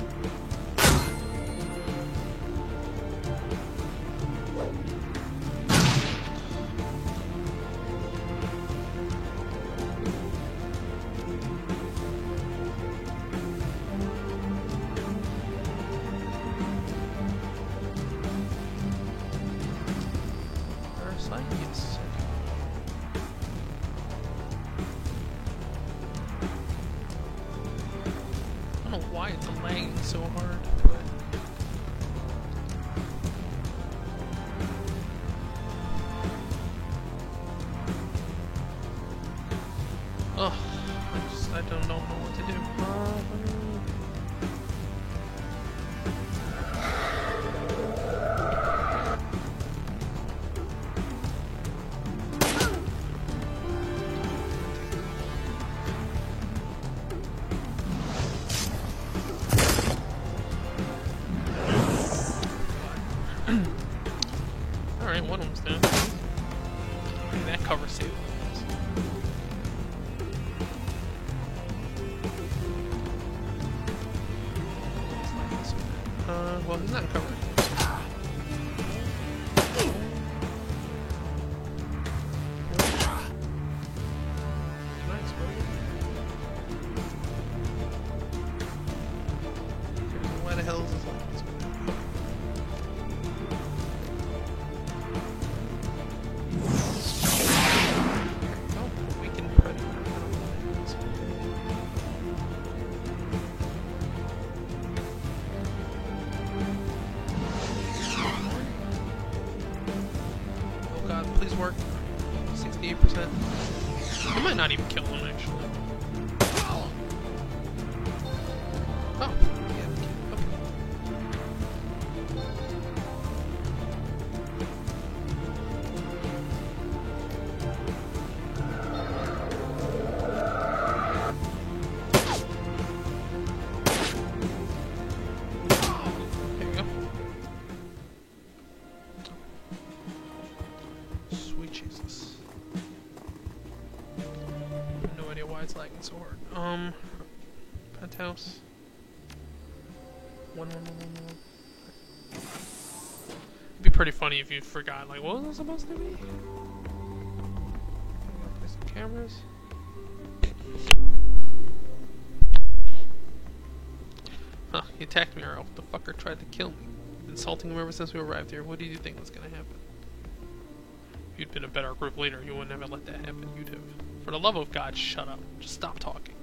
Yes. I don't know why it's lagging so hard, but oh, I don't know what to do. Alright, one of them's done. Okay, that cover saved. Well, he's not covered. Why the hell is this like? Please work. 68%. I might not even kill him, actually. Oh. Yeah, okay. There you go. Sweet Jesus. No idea why it's lagging so hard. Penthouse. One. It'd be pretty funny if you forgot, like, what was it supposed to be? Play some cameras. Huh, he attacked me, or the fucker tried to kill me. Insulting him ever since we arrived here. What did you think was gonna happen? If you'd been a better group leader, you wouldn't have let that happen. You'd have. For the love of God, shut up. Just stop talking.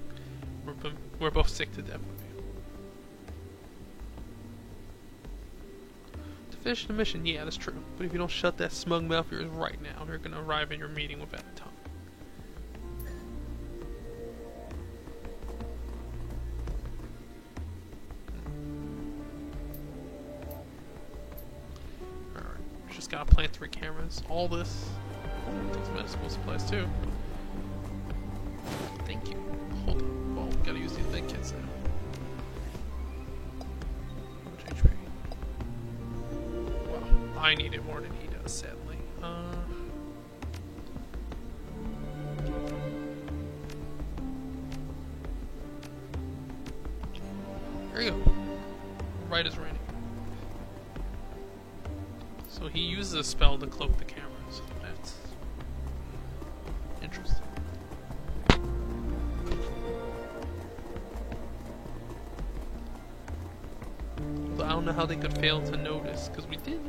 We're both sick to death of you. To finish the mission, yeah, that's true. But if you don't shut that smug mouth of yours right now, they're gonna arrive in your meeting without a tongue. just gotta plant 3 cameras. All this takes medical supplies too. Thank you. Hold on. Well, we gotta use these med kits now. How much HP? Wow. I need it more than he does, sadly. There you go. Right is raining. So he uses a spell to cloak the cameras. That's interesting. But I don't know how they could fail to notice, because we did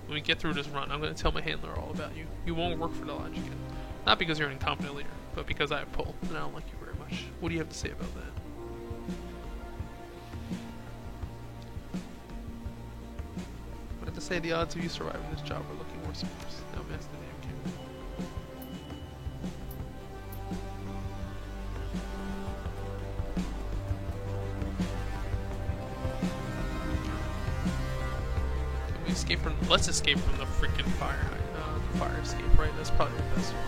when we get through this run, I'm going to tell my handler all about you. You won't work for the Lodge again. Not because you're an incompetent leader, but because I have pull, and I don't like you very much. What do you have to say about that? I have to say the odds of you surviving this job are looking more sparse. Now master the damn camera. Can we escape from? Let's escape from the freaking fire escape, right? That's probably the best one.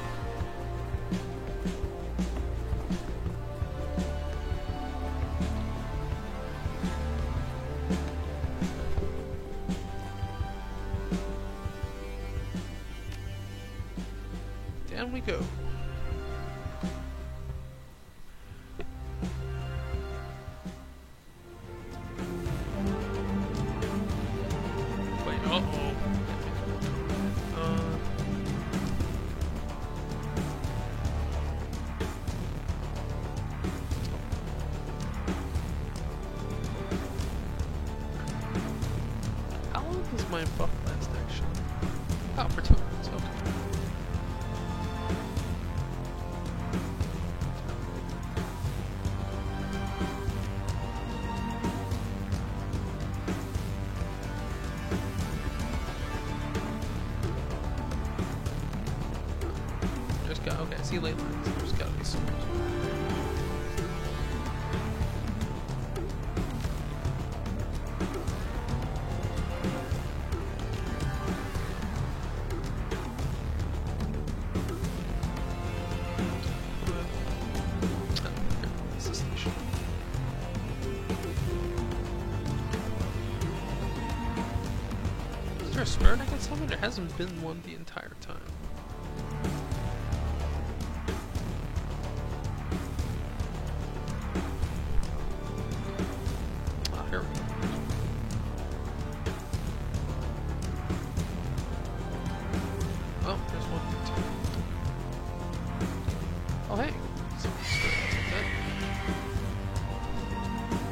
Down we go. Wait, uh-oh. How long does my buff last, actually? Oh, for 2 minutes, okay. Okay, I see ley lines. There's gotta be some. That's the station. Is there a spirit I can summon? There hasn't been one the entire time. Oh, there's one. Oh, hey.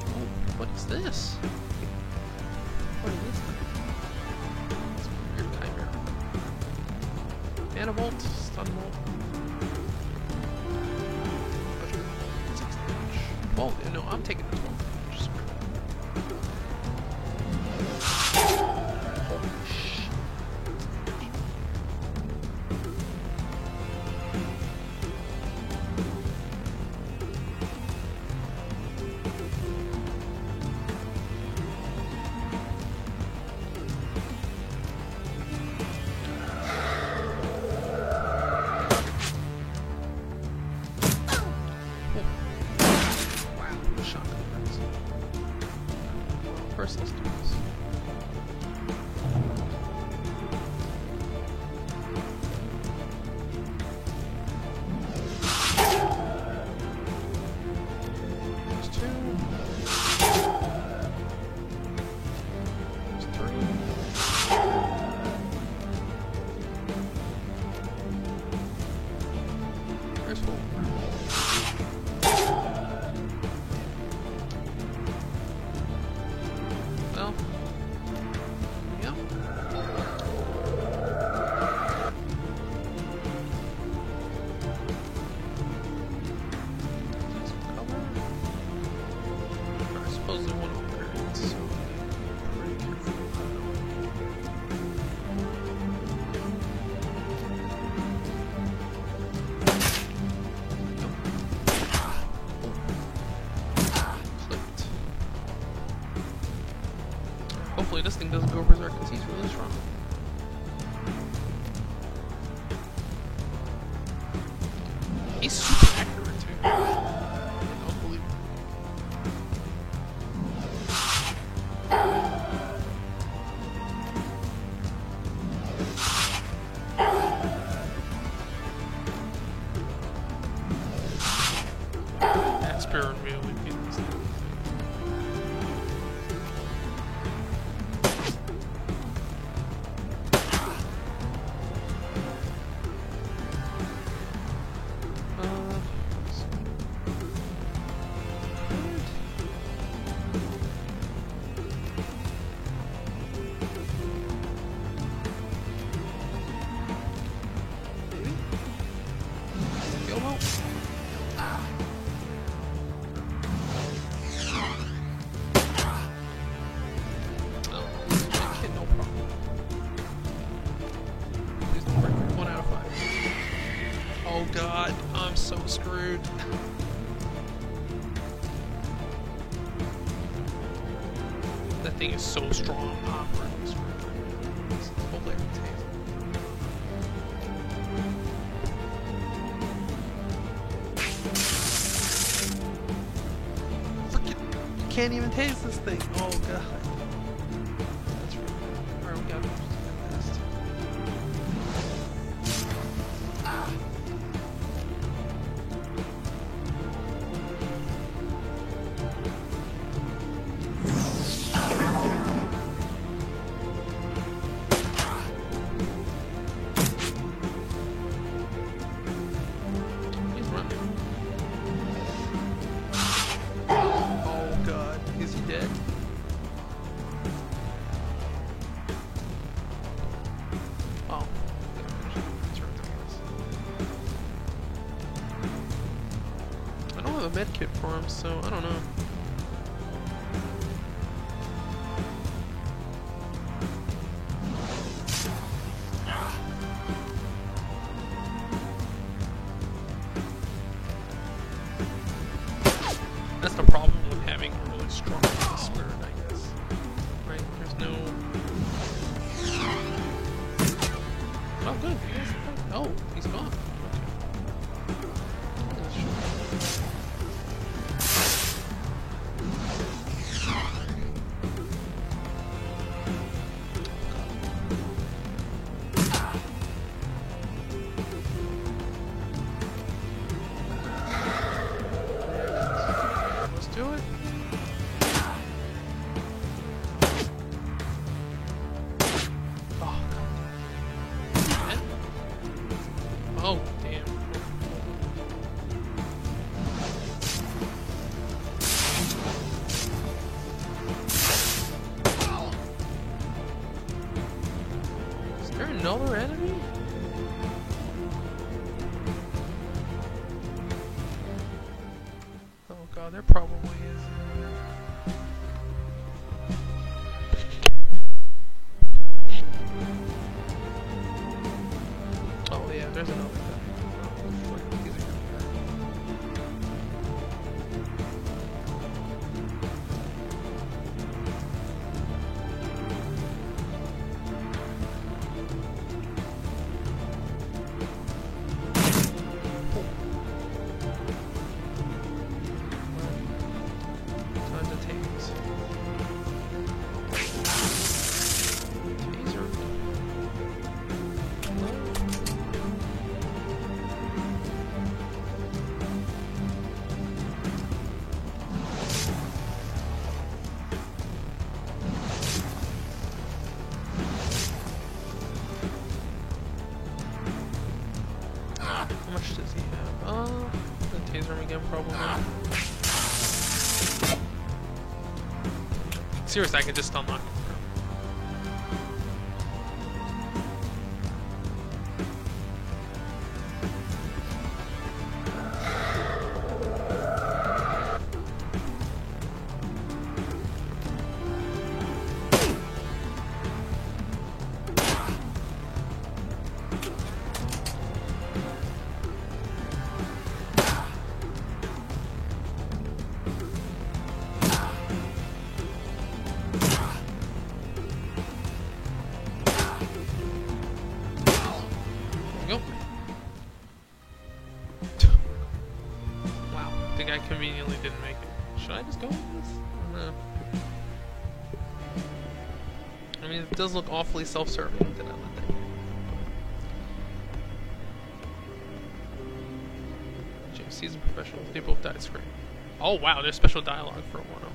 Oh, what is this? What is this thing? It's a weird chimera. Manibolt, stun bolt. 6 damage. 12, no, I'm taking the 12 damage. He's super accurate too. Unbelievable. That spirit really feels it. Oh god, I'm so screwed. That thing is so strong. I'm really screwed. Hopefully I can tase it. Freaking, you can't even tase this thing. Oh god. That's really bad. Alright, we got it. A med kit for him, so I don't know. That's the problem with having a really strong spirit, I guess. Right? There's no. Oh, good. Oh, he's gone. Do it. Oh, God. Oh, damn. Is there another enemy? Oh god, there probably is. Oh yeah, there's another guy. He's a good guy. Time to tase. Taser. How much does he have? Gonna taser him again, probably. Seriously, I could just unlock him. let's go with this. I don't know. I mean, it does look awfully self-serving. Did I let that? James, seasoned professional. They both died screaming. Oh wow, there's special dialogue for one-on-one.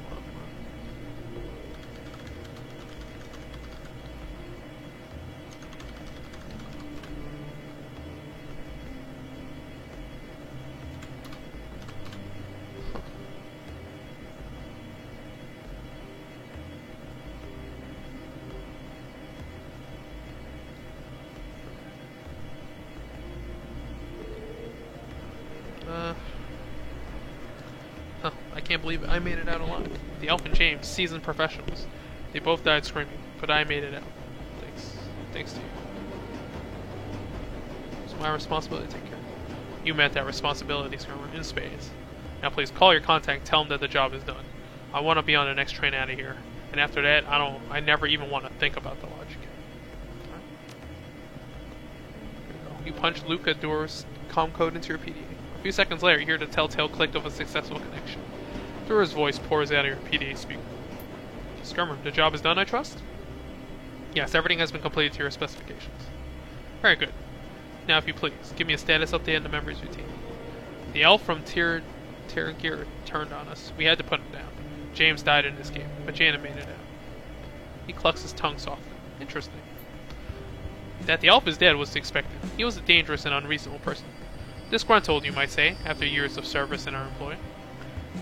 Huh, I can't believe it. I made it out alive. The Elf and James, seasoned professionals. They both died screaming, but I made it out. Thanks. Thanks to you. It's my responsibility to take care of you. You met that responsibility, Skirmer, in spades. Now please call your contact, tell him that the job is done. I want to be on the next train out of here. And after that, I never even want to think about the logic. Right. You punch Luca Door's comm code into your PDA. A few seconds later, you hear the telltale click of a successful connection. Door's voice pours out of your PDA speaker. Skirmer, the job is done, I trust? Yes, everything has been completed to your specifications. Very good. Now, if you please, give me a status update on the members' routine. The elf from Terragir turned on us. We had to put him down. James died in this game, but Janet made it out. He clucks his tongue softly. Interesting. That the elf is dead was expected. He was a dangerous and unreasonable person. Disgruntled, you might say, after years of service in our employ.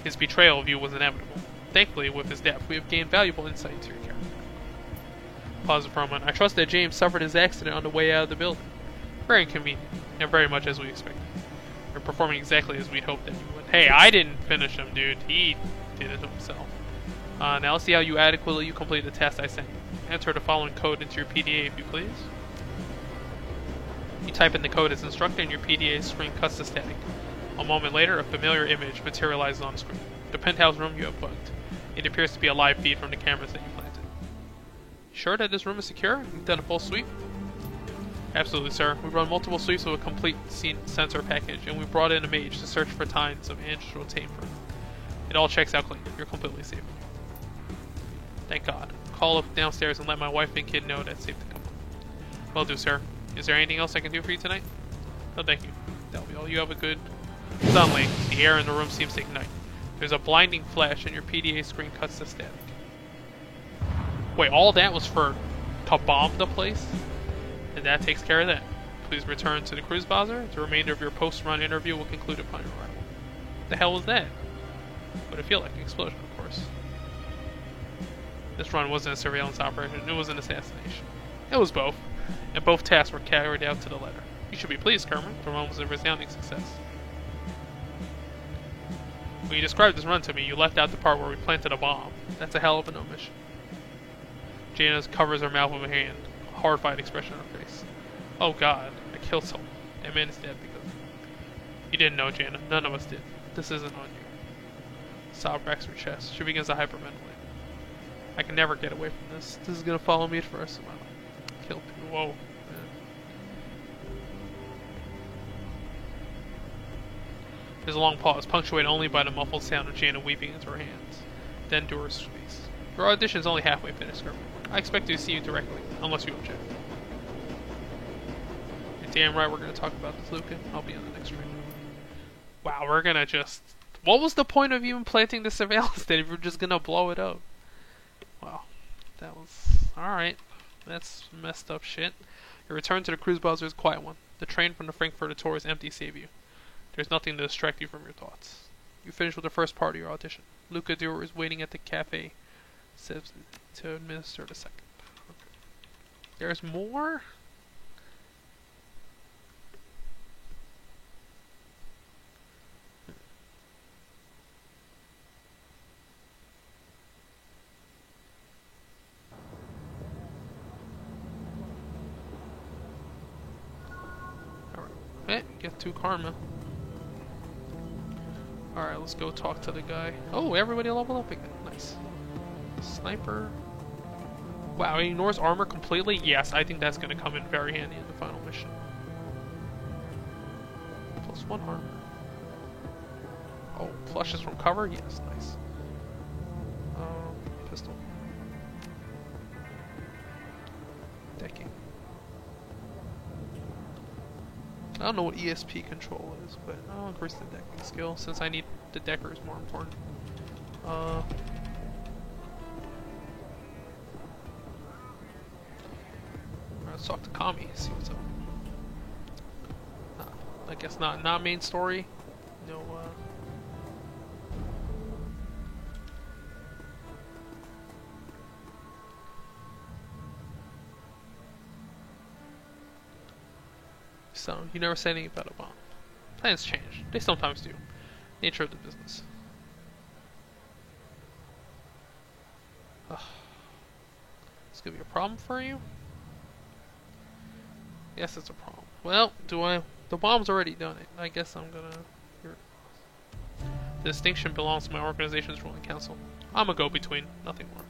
His betrayal of you was inevitable. Thankfully, with his death, we have gained valuable insight into your character. Pause for a moment. I trust that James suffered his accident on the way out of the building. Very inconvenient, and very much as we expected. You're performing exactly as we'd hoped that you would. Hey, I didn't finish him, dude. He did it himself. Now let's see how adequately you complete the test I sent you. Enter the following code into your PDA, if you please. You type in the code as instructed, and your PDA screen cuts to static. A moment later, a familiar image materializes on the screen. The penthouse room you have bugged. It appears to be a live feed from the cameras that you planted. Sure that this room is secure? You've done a full sweep? Absolutely, sir. We've run multiple sweeps with a complete sensor package, and we've brought in a mage to search for signs of ancestral tapeworm. It all checks out clean. You're completely safe. Thank God. Call up downstairs and let my wife and kid know that it's safe to come home. Will do, sir. Is there anything else I can do for you tonight? No, thank you. That'll be all. You have a good... Suddenly, the air in the room seems to ignite. There's a blinding flash, and your PDA screen cuts to static. Wait, all that was to bomb the place? And that takes care of that. Please return to the cruise bazaar. The remainder of your post-run interview will conclude upon your arrival. The hell was that? Would it feel like an explosion, of course. This run wasn't a surveillance operation, it was an assassination. It was both, and both tasks were carried out to the letter. You should be pleased, Kermit. The run was a resounding success. When you described this run to me, you left out the part where we planted a bomb. That's a hell of an omission. Jana covers her mouth with a hand, a horrified expression on her face. Oh God, I killed someone. That man is dead because of me. You didn't know, Jana. None of us did. This isn't on you. Sob racks her chest. She begins to hyperventilate. I can never get away from this. This is gonna follow me for the rest of my life. Kill people. Whoa. Man. There's a long pause, punctuated only by the muffled sound of Jana weeping into her hands. Then Doris speaks. Your audition's only halfway finished, Kermit. I expect to see you directly, unless you object. You're damn right we're gonna talk about this, Luca. I'll be on the next train. Wow, we're gonna just... What was the point of you implanting the surveillance then if you're just gonna blow it up? Wow. That was... Alright. That's messed up shit. Your return to the cruise bazaar is a quiet one. The train from the Frankfurter tour is empty save you. There's nothing to distract you from your thoughts. You finish with the first part of your audition. Luca Dewar is waiting at the cafe to administer the second. Okay. There's more? Alright. Eh, get to karma. Alright, let's go talk to the guy. Oh, everybody level up again. Nice. Sniper. Wow, he ignores armor completely? Yes, I think that's going to come in very handy in the final mission. +1 armor. Oh, flushes from cover? Yes, nice. pistol. Decking. I don't know what ESP control is, but I'll increase the decking skill since I need the decker is more important. Let's talk to Kami, see what's up. I guess not main story. No, So, you never said anything about a bomb. Plans change. They sometimes do. Nature of the business. Ugh. This gonna be a problem for you? Yes, it's a problem. Well, the bomb's already done it. I guess I'm gonna... The distinction belongs to my organization's ruling council. I'm a go-between, nothing more.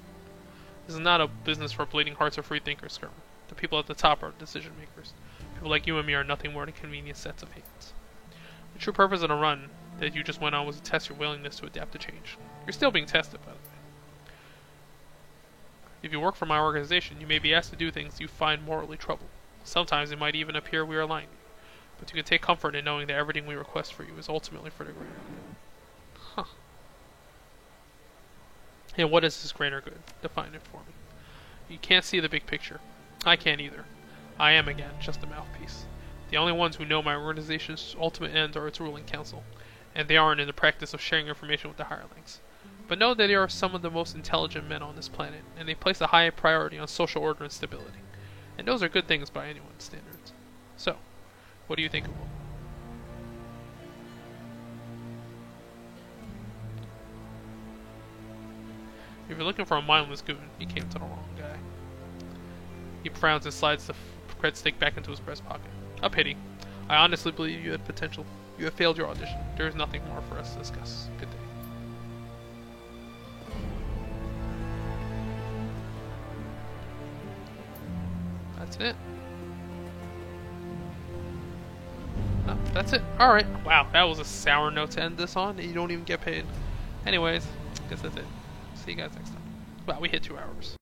This is not a business for bleeding hearts or free thinkers, Skirma. The people at the top are decision makers. People like you and me are nothing more than convenient sets of hands. The true purpose of the run that you just went on was to test your willingness to adapt to change. You're still being tested, by the way. If you work for my organization, you may be asked to do things you find morally troubled. Sometimes it might even appear we are lying to you. But you can take comfort in knowing that everything we request for you is ultimately for the greater good. Huh. And what is this greater good? Define it for me. You can't see the big picture. I can't either. I am, again, just a mouthpiece. The only ones who know my organization's ultimate end are its ruling council, and they aren't in the practice of sharing information with the hirelings. But know that they are some of the most intelligent men on this planet, and they place a high priority on social order and stability. And those are good things by anyone's standards. So, what do you think of them? If you're looking for a mindless goon, you came to the wrong guy. He frowns and slides the cred stick back into his breast pocket. A pity. I honestly believe you had potential. You have failed your audition. There is nothing more for us to discuss. Good day. That's it. Oh, that's it. Alright. Wow, that was a sour note to end this on. You don't even get paid. Anyways, guess that's it. See you guys next time. Wow, we hit 2 hours.